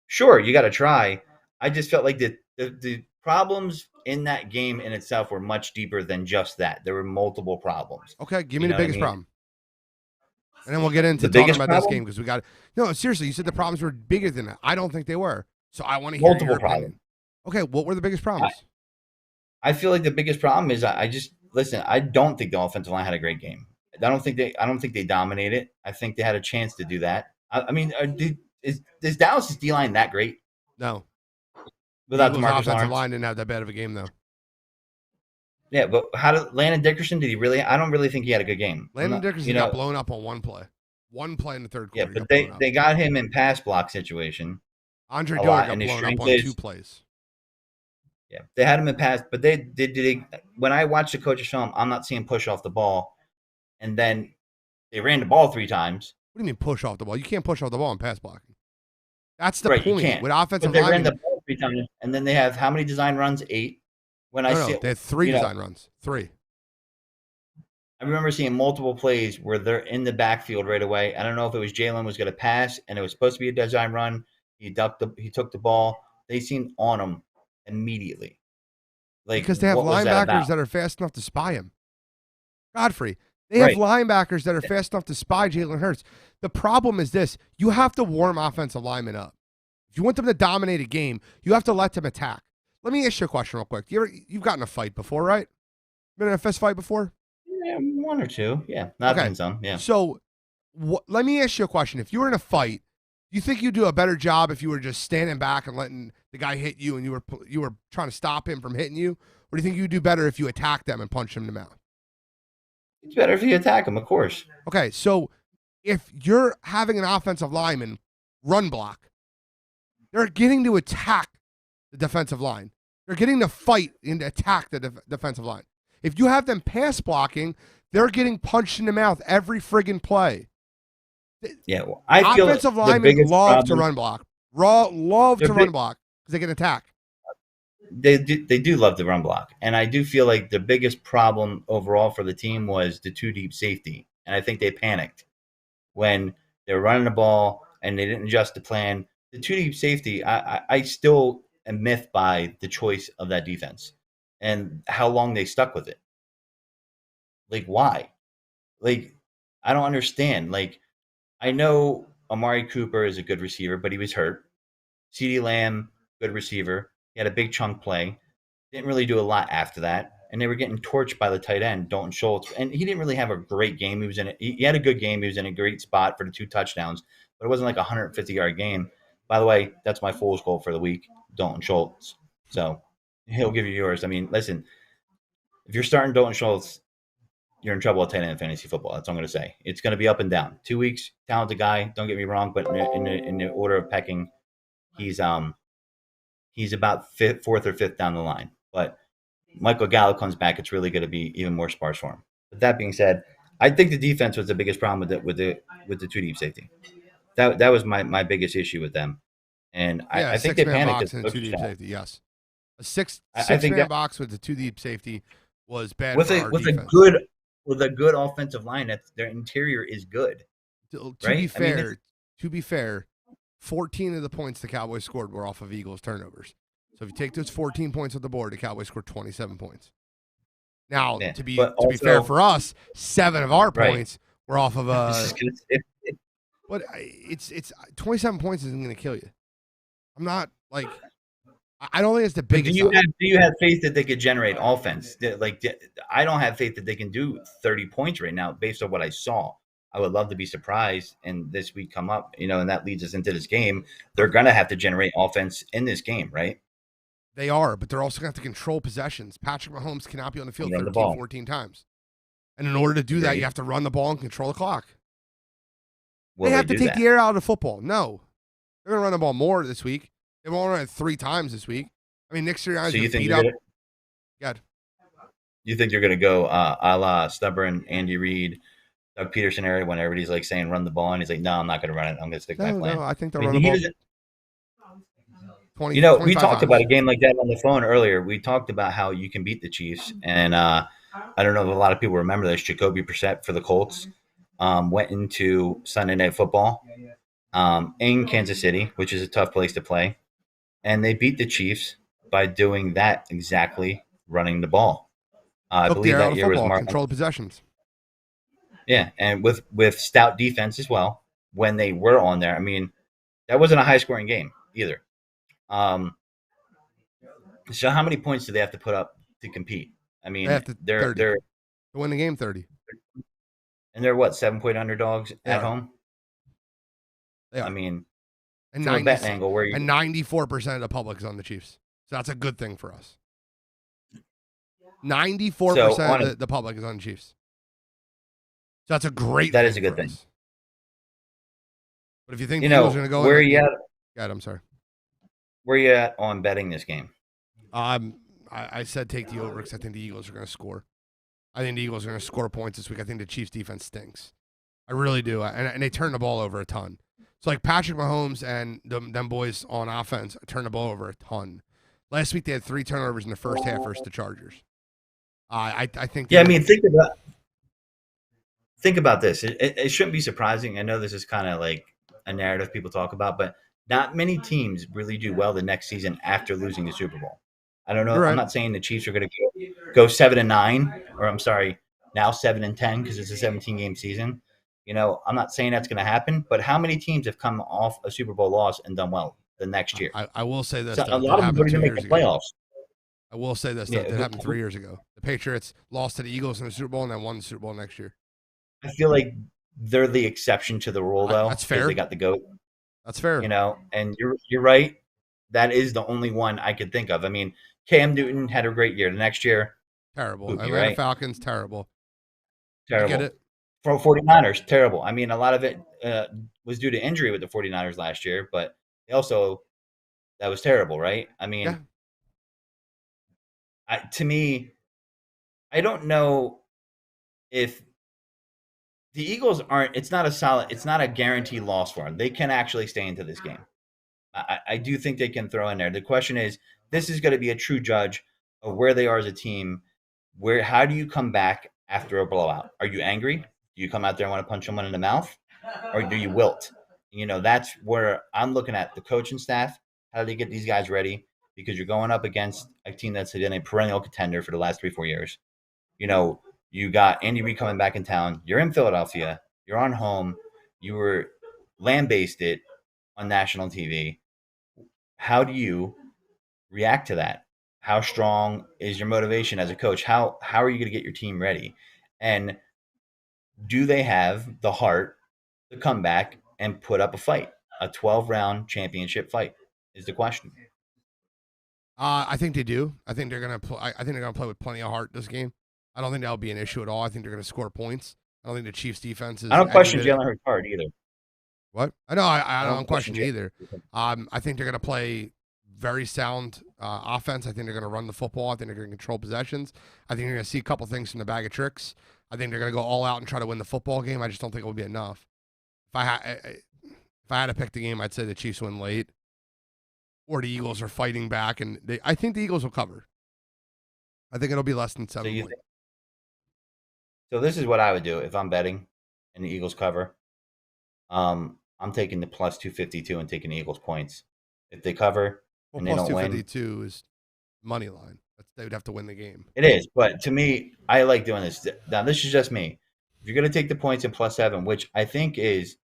Sure, you got to try. I just felt like the problems in that game in itself were much deeper than just that. There were multiple problems. Okay, give me the biggest problem. And then we'll get into talking about this game because we got no, seriously, you said the problems were bigger than that. I don't think they were. So I want to hear your opinion. Okay, what were the biggest problems? I feel like the biggest problem is listen, I don't think the offensive line had a great game. I don't think they dominated. I think they had a chance to do that. I mean, is Dallas' D-line that great? No. Without the offensive Lawrence line didn't have that bad of a game though. Yeah, but how did Landon Dickerson? Did he really? I don't really think he had a good game. Landon Dickerson got blown up on one play. One play in the third quarter. Yeah, but they got him in pass block situation. Andre Dillard got blown up on 2 plays. Yeah, they had him in pass, but they when I watched the coach's film, I'm not seeing push off the ball, and then they ran the ball 3 times. What do you mean push off the ball? You can't push off the ball in pass blocking. That's the right, point. You can't. With offensive they linemen, ran the ball 3 times, and then they have how many design runs? 8. When they had 3 design runs. 3. I remember seeing multiple plays where they're in the backfield right away. I don't know if it was Jalen was going to pass, and it was supposed to be a design run. He took the ball. They seemed on him immediately. Because they have linebackers that are fast enough to spy him. Godfrey, they have linebackers that are fast enough to spy Jalen Hurts. The problem is this. You have to warm offensive linemen up. If you want them to dominate a game, you have to let them attack. Let me ask you a question real quick. You've gotten in a fight before, right? Been in a fist fight before? Yeah, 1 or 2. Yeah, not in some. Yeah. So let me ask you a question. If you were in a fight, do you think you'd do a better job if you were just standing back and letting the guy hit you and you were trying to stop him from hitting you? Or do you think you'd do better if you attacked them and punched him in the mouth? It's better if you attack him, of course. Okay, so if you're having an offensive lineman run block, they're getting to attack the defensive line. They're getting to fight and attack the defensive line. If you have them pass blocking, they're getting punched in the mouth every friggin' play. Yeah, well, I feel offensive linemen love to run block. Love to run block because they can attack. They do love the run block, and I do feel like the biggest problem overall for the team was the 2 deep safety, and I think they panicked when they were running the ball and they didn't adjust the plan. The 2 deep safety, I still am miffed by the choice of that defense and how long they stuck with it. Like, why? Like, I don't understand. Like, I know Amari Cooper is a good receiver, but he was hurt. CeeDee Lamb, good receiver. He had a big chunk play. Didn't really do a lot after that. And they were getting torched by the tight end, Dalton Schultz. And he didn't really have a great game. He had a good game. He was in a great spot for the 2 touchdowns, but it wasn't like a 150-yard game. By the way, that's my fool's goal for the week, Dalton Schultz. So he'll give you yours. I mean, listen, if you're starting Dalton Schultz, you're in trouble at tight end in fantasy football. That's what I'm going to say. It's going to be up and down. 2 weeks, talented guy. Don't get me wrong, but in the order of pecking, he's about 4th or 5th down the line. But Michael Gallup comes back, it's really going to be even more sparse for him. But that being said, I think the defense was the biggest problem with the 2 deep safety. That was my biggest issue with them, and I think they panicked. Box and 2 deep safety, yes. A six-man box with the 2 deep safety was bad with for a our with defense. a good offensive line. That their interior is good. To right? be fair, 14 of the points the Cowboys scored were off of Eagles turnovers. So if you take those 14 points off the board, the Cowboys scored 27 points. Now, to be fair for us, 7 of our points were off of but it's 27 points isn't going to kill you. I'm not like I don't think it's the But biggest. do you have faith that they could generate offense? I don't have faith that they can do 30 points right now based on what I saw. I would love to be surprised and this week come up, and that leads us into this game. They're going to have to generate offense in this game, right? They are, but they're also going to have to control possessions. Patrick Mahomes cannot be on the field 13, 14 times. And in order to do that, you have to run the ball and control the clock. They have to take the air out of the football. No. They're going to run the ball more this week. They won't run it 3 times this week. I mean, Nick Sirianni's going to beat up. Good. You think you're going to go a la stubborn Andy Reid, Doug Peterson area when everybody's like saying run the ball, and he's like, no, I'm not going to run it. I'm going to stick my plan. No, I think they'll run the ball. 20, we talked times. about a game like that on the phone earlier. We talked about how you can beat the Chiefs, and I don't know if a lot of people remember this. Jacoby Brissett for the Colts went into Sunday Night Football in Kansas City, which is a tough place to play, and they beat the Chiefs by doing that exactly, running the ball. I believe that year was control possessions. Yeah, and with stout defense as well when they were on there. I mean, that wasn't a high-scoring game either. So how many points do they have to put up to compete? I mean, they're to win the game 30. And they're what, 7-point underdogs at home? Yeah. I mean, and from a betting angle, where 94% of the public is on the Chiefs. So that's a good thing for us. 94% of the public is on the Chiefs. So that's a great That is a good thing. But if you think the Eagles are going to go where are you at? God, I'm sorry. Where are you at on betting this game? I said take the over because I think the Eagles are going to score. I think the Eagles are going to score points this week. I think the Chiefs' defense stinks. I really do. And they turn the ball over a ton. So, like, Patrick Mahomes and them boys on offense turn the ball over a ton. Last week, they had 3 turnovers in the first half versus the Chargers. I think. Yeah, I mean, think about this. It shouldn't be surprising. I know this is kind of like a narrative people talk about, but not many teams really do well the next season after losing the Super Bowl. I don't know. Right. I'm not saying the Chiefs are going to go 7-9, or I'm sorry, now 7-10 because it's a 17-game season. I'm not saying that's going to happen, but how many teams have come off a Super Bowl loss and done well the next year? I will say this. So a lot of them don't even make the playoffs. I will say this. That happened 3 years ago. The Patriots lost to the Eagles in the Super Bowl and then won the Super Bowl next year. I feel like they're the exception to the rule, though. That's fair. They got the GOAT. That's fair. And you're right. That is the only one I could think of. I mean, Cam Newton had a great year. The next year, terrible. Atlanta right? Falcons, terrible. Terrible. I get it. For 49ers, terrible. I mean, a lot of it was due to injury with the 49ers last year, but also that was terrible, right? I mean, to me, I don't know if the Eagles aren't – it's not a guaranteed loss for them. They can actually stay into this game. I do think they can throw in there. The question is, this is going to be a true judge of where they are as a team. How do you come back after a blowout? Are you angry? Do you come out there and want to punch someone in the mouth? Or do you wilt? That's where I'm looking at the coaching staff. How do they get these guys ready? Because you're going up against a team that's been a perennial contender for the last 3-4 years. You got Andy Reid coming back in town. You're in Philadelphia. You're on home. You were lambasted on national TV. How do you react to that? How strong is your motivation as a coach? How are you going to get your team ready? And do they have the heart to come back and put up a fight? A 12-round championship fight is the question. I think they do. I think they're going to play. I think they're going to play with plenty of heart this game. I don't think that'll be an issue at all. I think they're going to score points. I don't think the Chiefs' defense is. I don't question Jalen Hurts hard either. What? I know. I don't question you either. I think they're going to play very sound offense. I think they're going to run the football. I think they're going to control possessions. I think you're going to see a couple things from the bag of tricks. I think they're going to go all out and try to win the football game. I just don't think it will be enough. If I had to pick the game, I'd say the Chiefs win late, or the Eagles are fighting back, and I think the Eagles will cover. I think it'll be less than 7 points. So this is what I would do if I'm betting and the Eagles cover. I'm taking the plus 252 and taking the Eagles points. If they cover and they don't win, 252 is money line. They would have to win the game. It is, but to me, I like doing this. Now, this is just me. If you're going to take the points in plus 7, which I think is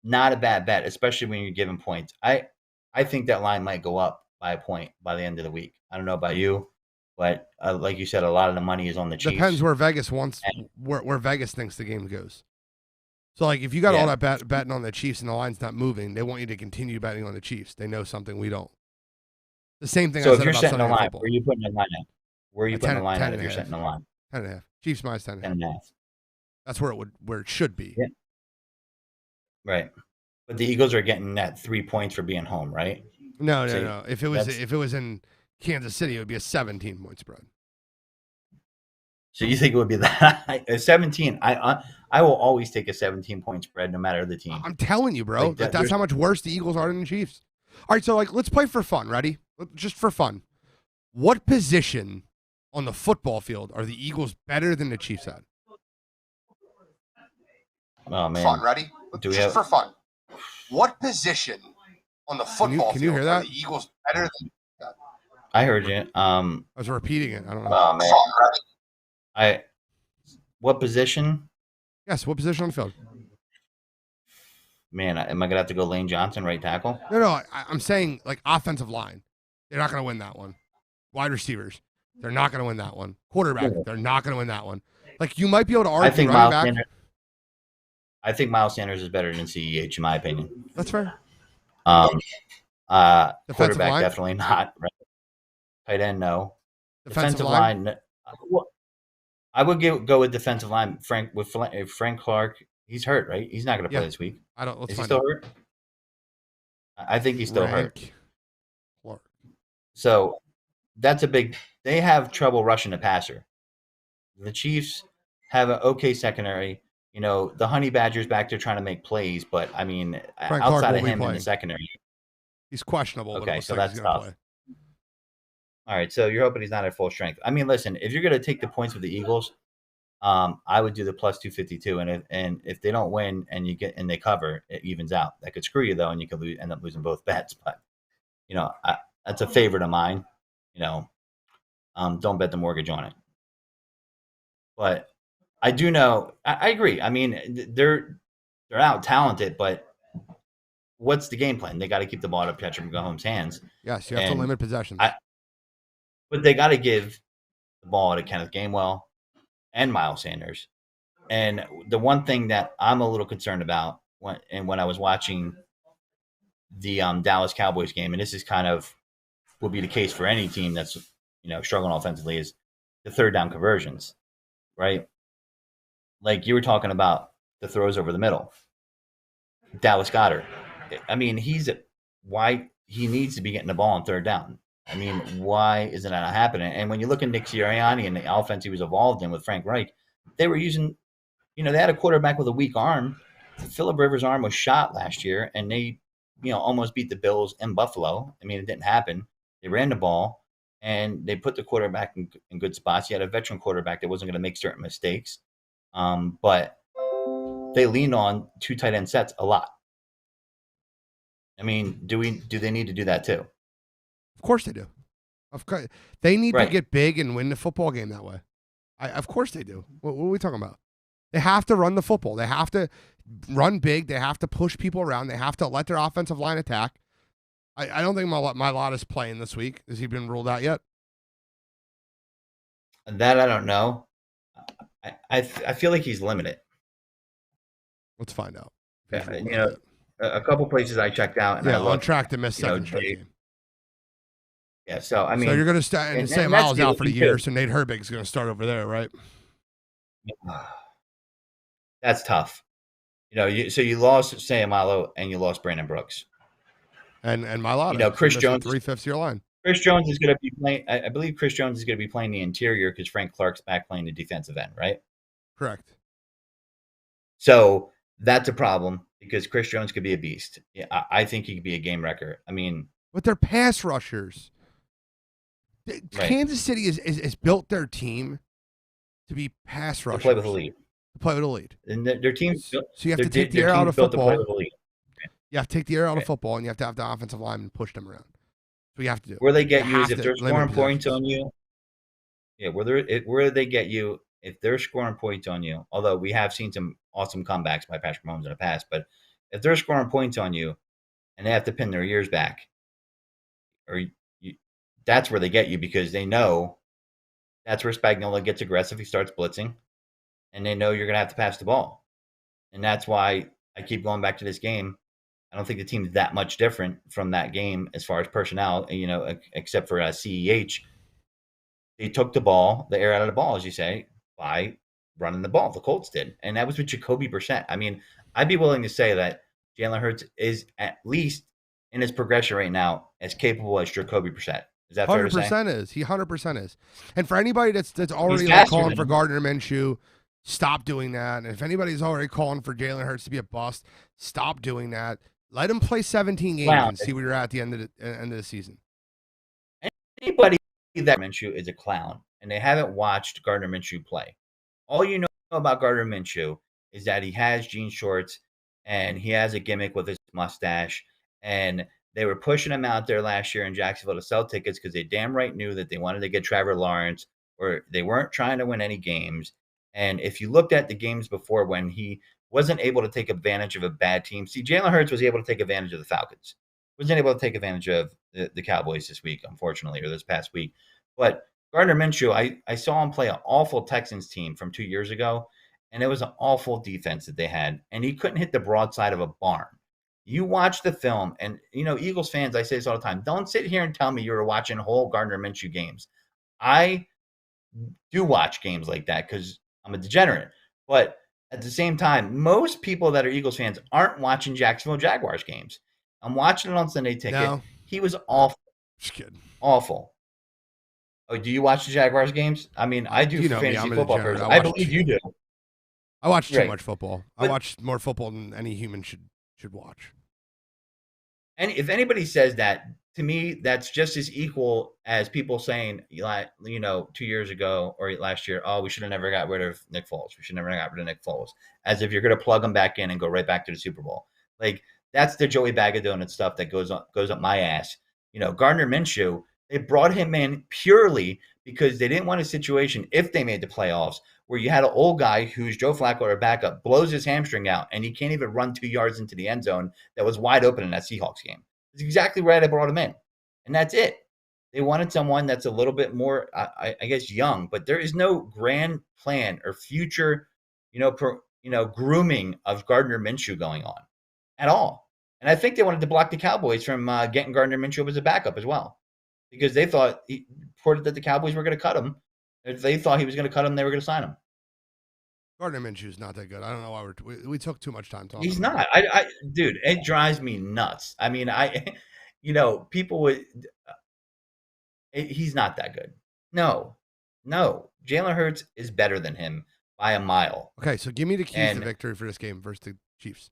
not a bad bet, especially when you're giving points, I think that line might go up by a point by the end of the week. I don't know about you, but like you said, a lot of the money is on the Chiefs. Depends where Vegas wants, where Vegas thinks the game goes. So, like, if you got all that betting on the Chiefs and the line's not moving, they want you to continue betting on the Chiefs. They know something we don't. The same thing. So I if said you're about setting the Sunday line, football. where are you putting the line at? Where are you putting the line at if you're 10.5. setting the line? 10.5. Chiefs minus 10.5. 10.5. That's where it should be. Yeah. Right. But the Eagles are getting that 3 points for being home, right? No. So If it was in Kansas City, it would be a 17-point spread. So you think it would be that a 17? I will always take a 17-point spread no matter the team. I'm telling you, bro. Like that's how much worse the Eagles are than the Chiefs. All right, so like let's play for fun. Ready? Just for fun. What position on the football field are the Eagles better than the Chiefs at? Oh man. Fun. Ready? For fun. What position on the football can you hear field that? are the Eagles better than? I heard you. I was repeating it. I don't know. Oh man. What position? Yes, what position on the field? Man, am I gonna have to go Lane Johnson, right tackle? No. I'm saying like offensive line. They're not going to win that one. Wide receivers. They're not going to win that one. Quarterback. They're not going to win that one. Like you might be able to argue. I think Miles Sanders is better than CEH in my opinion. That's fair. Quarterback line? Definitely not. Right? Tight end, no. Defensive line. I would go with defensive line. Frank Clark. He's hurt, right? He's not going to play this week. Is he still hurt? I think he's still hurt. Clark. So that's a big. They have trouble rushing the passer. The Chiefs have an okay secondary. You know, the Honey Badger's back there trying to make plays, but I mean, outside of him in the secondary, he's questionable. Okay, so that's tough. Play. All right, so you're hoping he's not at full strength. I mean, listen, if you're going to take the points with the Eagles, I would do the plus 252, and if they don't win and they cover, it evens out. That could screw you though, and you could end up losing both bets. But you know, that's a favorite of mine. You know, don't bet the mortgage on it. But I do know. I agree. I mean, they're out talented, but what's the game plan? They got to keep the ball out of Patrick Mahomes' hands. Yes, you have to limit possessions. But they got to give the ball to Kenneth Gainwell and Miles Sanders. And the one thing that I'm a little concerned about when I was watching the Dallas Cowboys game, and this is kind of will be the case for any team that's struggling offensively, is the third down conversions, right? Like you were talking about the throws over the middle. Dallas Goedert. I mean, why he needs to be getting the ball on third down. I mean, why isn't that not happening? And when you look at Nick Sirianni and the offense he was involved in with Frank Reich, they were using, they had a quarterback with a weak arm. Phillip Rivers' arm was shot last year, and they, almost beat the Bills in Buffalo. I mean, it didn't happen. They ran the ball, and they put the quarterback in good spots. He had a veteran quarterback that wasn't going to make certain mistakes. But they leaned on two tight end sets a lot. I mean, do they need to do that too? Of course they do. Of course they need to get big and win the football game that way. Of course they do. What are we talking about? They have to run the football. They have to run big. They have to push people around. They have to let their offensive line attack. I don't think Mailata is playing this week. Has he been ruled out yet? That I don't know. I feel like he's limited. Let's find out. A couple places I checked out. And on track to miss second straight game. Yeah, so I mean, so you're going to start and Sam Howell's out for the year, so Nate Herbig's going to start over there, right? That's tough. So you lost Sam Howell and you lost Brandon Brooks and Mailata. Chris Jones, 3/5 year line. Chris Jones is going to be playing. I believe Chris Jones is going to be playing the interior because Frank Clark's back playing the defensive end, right? Correct. So that's a problem because Chris Jones could be a beast. Yeah, I think he could be a game wrecker. I mean, but they're pass rushers. Kansas City is built their team to be pass rushers. To play with a lead. And their team. So you have to take the air out of football. You have to take the air out of football, and you have to have the offensive lineman push them around. So you have to do. Where they get you is if they're scoring points on you. Yeah, where they get you if they're scoring points on you. Although we have seen some awesome comebacks by Patrick Mahomes in the past, but if they're scoring points on you, and they have to pin their ears back, or that's where they get you because they know that's where Spagnuolo gets aggressive. He starts blitzing, and they know you're going to have to pass the ball. And that's why I keep going back to this game. I don't think the team's that much different from that game as far as personnel, except for CEH. They took the air out of the ball, as you say, by running the ball. The Colts did. And that was with Jacoby Brissett. I mean, I'd be willing to say that Jalen Hurts is at least in his progression right now as capable as Jacoby Brissett. Is that fair to say? 100% is. He 100% is. And for anybody that's already calling for Gardner Minshew, stop doing that. And if anybody's already calling for Jalen Hurts to be a bust, stop doing that. Let him play 17 games and see where you're at the end of the season. Anybody that Minshew is a clown and they haven't watched Gardner Minshew play. All you know about Gardner Minshew is that he has jean shorts and he has a gimmick with his mustache. And they were pushing him out there last year in Jacksonville to sell tickets because they damn right knew that they wanted to get Trevor Lawrence, or they weren't trying to win any games. And if you looked at the games before when he wasn't able to take advantage of a bad team, see, Jalen Hurts was able to take advantage of the Falcons. Wasn't able to take advantage of the Cowboys this week, unfortunately, or this past week. But Gardner Minshew, I saw him play an awful Texans team from 2 years ago, and it was an awful defense that they had, and he couldn't hit the broadside of a barn. You watch the film, and, Eagles fans, I say this all the time, don't sit here and tell me you're watching whole Gardner Minshew games. I do watch games like that because I'm a degenerate. But at the same time, most people that are Eagles fans aren't watching Jacksonville Jaguars games. I'm watching it on Sunday Ticket. No. He was awful. Just kidding. Awful. Oh, do you watch the Jaguars games? I mean, I do for fantasy football person. I believe you do. I watch too much football. I watch more football than any human should watch. And if anybody says that, to me, that's just as equal as people saying, 2 years ago or last year, oh, we should have never got rid of Nick Foles. We should never got rid of Nick Foles. As if you're going to plug him back in and go right back to the Super Bowl. Like, that's the Joey Bag of Donuts stuff that goes up my ass. Gardner Minshew, they brought him in purely because they didn't want a situation, if they made the playoffs, where you had an old guy who's Joe Flacco or backup, blows his hamstring out, and he can't even run 2 yards into the end zone that was wide open in that Seahawks game. It's exactly right. I brought him in. And that's it. They wanted someone that's a little bit more, I guess, young, but there is no grand plan or future, grooming of Gardner Minshew going on at all. And I think they wanted to block the Cowboys from getting Gardner Minshew as a backup as well, because they thought reported that the Cowboys were going to cut him. If they thought he was going to cut him, they were going to sign him. Gardner Minshew's not that good. I don't know why we took too much time talking. He's not. Dude, it drives me nuts. I mean, people would. He's not that good. No. Jalen Hurts is better than him by a mile. Okay, so give me the keys to victory for this game versus the Chiefs.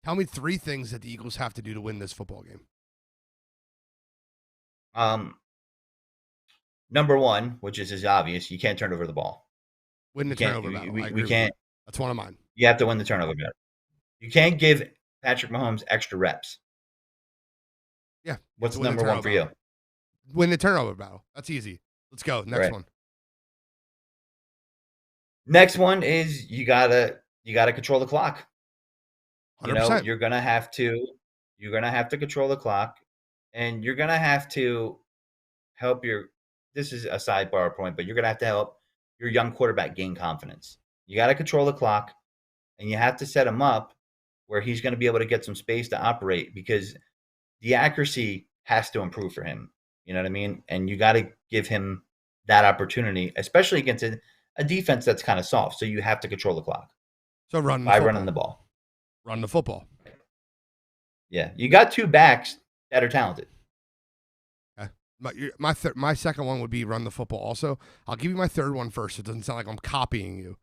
Tell me 3 things that the Eagles have to do to win this football game. Number one, which is obvious, you can't turn over the ball. Win the turnover battle. We can't. That's one of mine. You have to win the turnover battle. You can't give Patrick Mahomes extra reps. Yeah. What's number one for you? Win the turnover battle. That's easy. Let's go. Next one. Next one is you gotta control the clock. 100%. You're gonna have to control the clock, and you're gonna have to help your. This is a sidebar point, but you're gonna have to help your young quarterback gain confidence. You got to control the clock, and you have to set him up where he's going to be able to get some space to operate, because the accuracy has to improve for him. You know what I mean? And you got to give him that opportunity, especially against a defense that's kind of soft. So you have to control the clock. So running the ball. Run the football. Yeah. You got 2 backs that are talented. My second one would be run the football also. I'll give you my third one first. It doesn't sound like I'm copying you.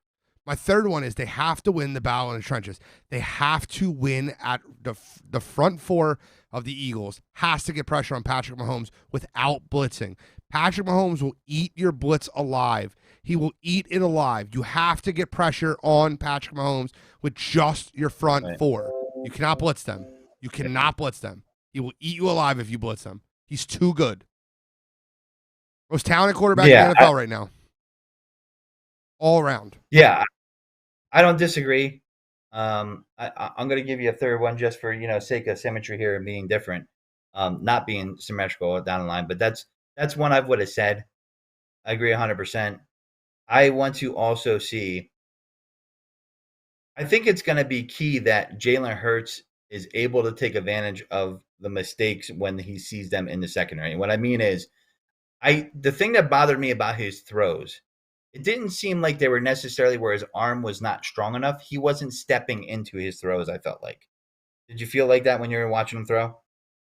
My third one is they have to win the battle in the trenches. They have to win at the front 4 of the Eagles has to get pressure on Patrick Mahomes without blitzing. Patrick Mahomes will eat your blitz alive. He will eat it alive. You have to get pressure on Patrick Mahomes with just your front 4. You cannot blitz them. You cannot blitz them. He will eat you alive if you blitz them. He's too good. Most talented quarterback in the NFL right now. All around. Yeah, I don't disagree. I'm going to give you a third one just for sake of symmetry here and being different, not being symmetrical down the line. But that's That's one I would have said. I agree 100%. I want to also see. I think it's going to be key that Jalen Hurts is able to take advantage of the mistakes when he sees them in the secondary. And what I mean is, the thing that bothered me about his throws, it didn't seem like they were necessarily where his arm was not strong enough. He wasn't stepping into his throws, I felt like. Did you feel like that when you were watching him throw?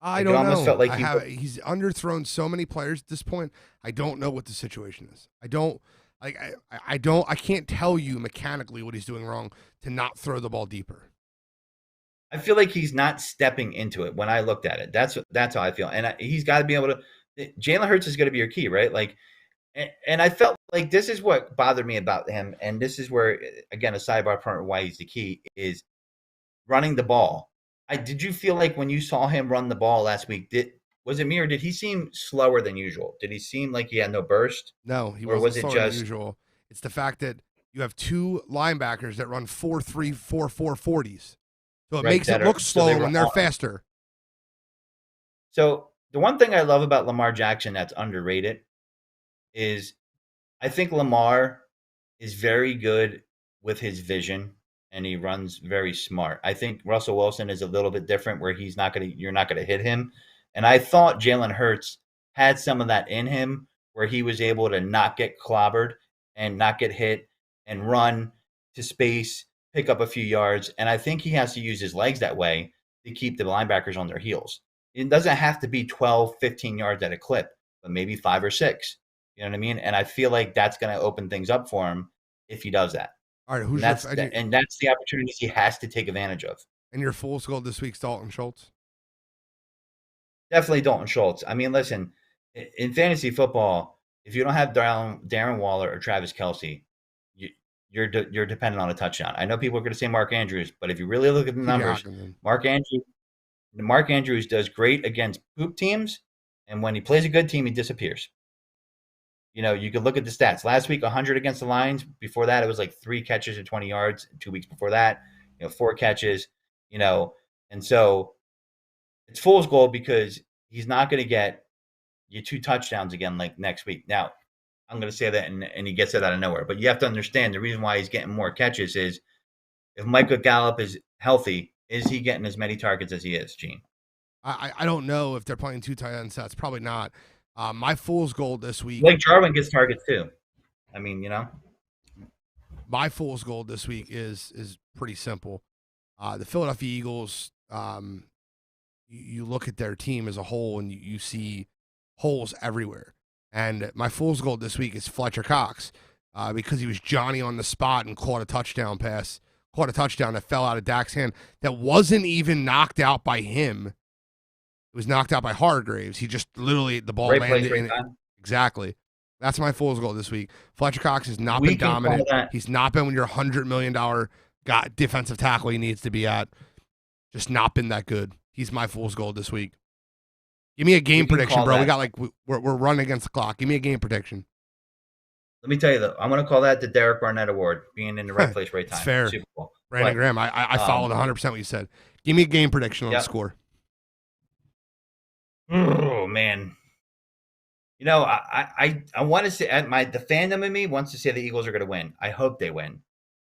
I Like, it don't almost know. felt like He's underthrown so many players at this point. I don't know what the situation is. I can't tell you mechanically what he's doing wrong to not throw the ball deeper. I feel like he's not stepping into it when I looked at it. That's how I feel. And he's got to be able to. Jalen Hurts is going to be your key, right? Like, and I felt like this is what bothered me about him. And this is where, again, a sidebar part why he's the key is running the ball. Did you feel like when you saw him run the ball last week, was it me or did he seem slower than usual? Did he seem like he had no burst? No, he or wasn't was it slower than just usual. It's the fact that you have two linebackers that run 4.3, 4.4 40s. So it makes it look slower when they're faster. So the one thing I love about Lamar Jackson that's underrated is I think Lamar is very good with his vision and he runs very smart. I think Russell Wilson is a little bit different where you're not gonna hit him. And I thought Jalen Hurts had some of that in him where he was able to not get clobbered and not get hit and run to space, pick up a few yards. And I think he has to use his legs that way to keep the linebackers on their heels. It doesn't have to be 12, 15 yards at a clip, but maybe 5 or 6. You know what I mean? And I feel like that's going to open things up for him if he does that. All right, and that's the opportunities he has to take advantage of. And your fool's gold this week's Dalton Schultz? Definitely Dalton Schultz. I mean, listen, in fantasy football, if you don't have Darren Waller or Travis Kelce, you're dependent on a touchdown. I know people are going to say Mark Andrews, but if you really look at the numbers, Mark Andrews does great against poop teams, and when he plays a good team, he disappears. You know, you could look at the stats. Last week, 100 against the Lions. Before that, it was like 3 catches and 20 yards. 2 weeks before that, 4 catches. And so it's fool's gold because he's not going to get you 2 touchdowns again like next week. Now, I'm going to say that, and he gets it out of nowhere. But you have to understand the reason why he's getting more catches is if Michael Gallup is healthy, is he getting as many targets as he is, Gene? I don't know if they're playing 2 tight end sets. Probably not. My fool's gold this week. Like Jarwin gets targets too. I mean, My fool's gold this week is pretty simple. The Philadelphia Eagles, you look at their team as a whole and you see holes everywhere. And my fool's gold this week is Fletcher Cox because he was Johnny on the spot and caught a touchdown that fell out of Dak's hand that wasn't even knocked out by him. It was knocked out by Hargraves. He just literally, the ball landed in it. Exactly. That's my fool's goal this week. Fletcher Cox has not been dominant. He's not been when your $100 million defensive tackle he needs to be at. Just not been that good. He's my fool's goal this week. Give me a game prediction, bro. We got we're running against the clock. Give me a game prediction. Let me tell you though, I'm going to call that the Derek Barnett Award, being in the right place, right time. It's fair. Super Bowl. Brandon Graham, I followed 100% what you said. Give me a game prediction on the score. Oh man, I want to say the fandom in me wants to say the Eagles are going to win. I hope they win,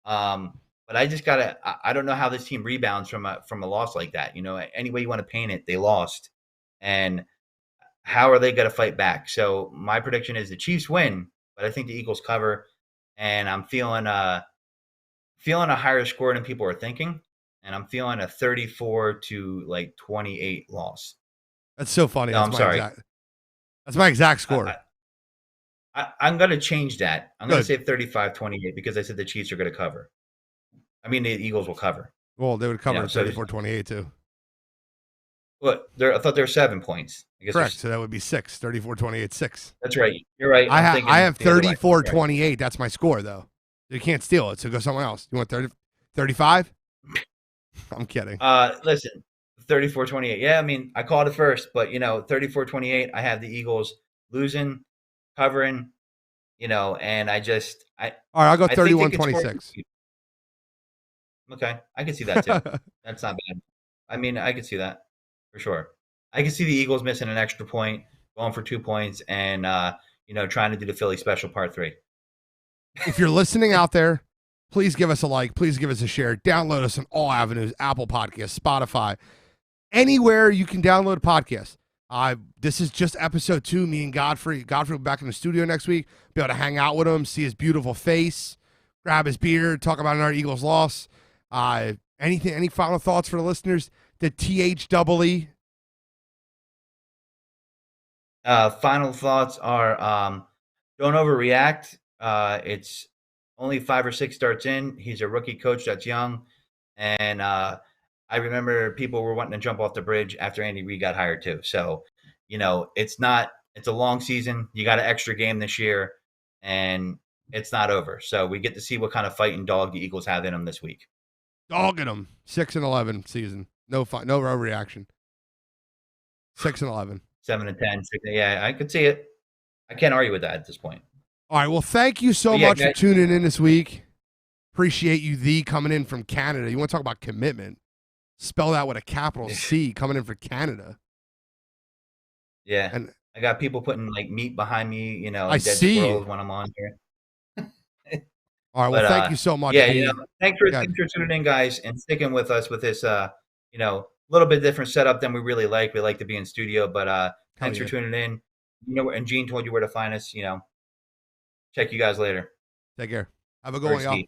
but I just gotta. I don't know how this team rebounds from a loss like that. Any way you want to paint it, they lost, and how are they going to fight back? So my prediction is the Chiefs win, but I think the Eagles cover, and I'm feeling a higher score than people are thinking, and I'm feeling a 34-28 loss. That's so funny. No, I'm sorry. That's my exact score. I'm going to change that. I'm going to say 35-28 because I said the Chiefs are going to cover. I mean, the Eagles will cover. Well, they would cover 34-28 too. What? I thought there were 7 points. I guess correct. So that would be 6. 34-28, 6. That's right. You're right. I have 34-28. That's my score, though. You can't steal it, so go somewhere else. You want 35? I'm kidding. Listen. 34-28. Yeah, I mean, I called it first, but 34-28. I have the Eagles losing, covering, and all right, I'll go 31-26. Okay, I can see that too. That's not bad. I mean, I can see that for sure. I can see the Eagles missing an extra point. going for 2 points, and trying to do the Philly special part 3. If you're listening out there, please give us a like. Please give us a share. Download us on all avenues: Apple Podcasts, Spotify, anywhere you can download a podcast. This is just episode 2. Me and Godfrey. Godfrey will be back in the studio next week. Be able to hang out with him, see his beautiful face, grab his beer, talk about another Eagles loss. Any final thoughts for the listeners? The THEE. Final thoughts are don't overreact. It's only 5 or 6 starts in. He's a rookie coach that's young. And I remember people were wanting to jump off the bridge after Andy Reid got hired too. So, it's a long season. You got an extra game this year, and it's not over. So we get to see what kind of fighting dog the Eagles have in them this week. Dogging them. 6-11 season. No fight. No overreaction. 6-11. 7-10. Yeah, I could see it. I can't argue with that at this point. All right. Well, thank you so much for tuning in this week. Appreciate you, coming in from Canada. You want to talk about commitment? Spell that with a capital C, coming in for Canada. Yeah. And I got people putting like meat behind me, I see squirrels when I'm on here. All right. Well, thank you so much. Yeah, thanks for tuning in, guys, and sticking with us with this, little bit different setup than we really like. We like to be in studio, but thanks for tuning in. And Gene told you where to find us. Check you guys later. Take care. Have a good one, y'all.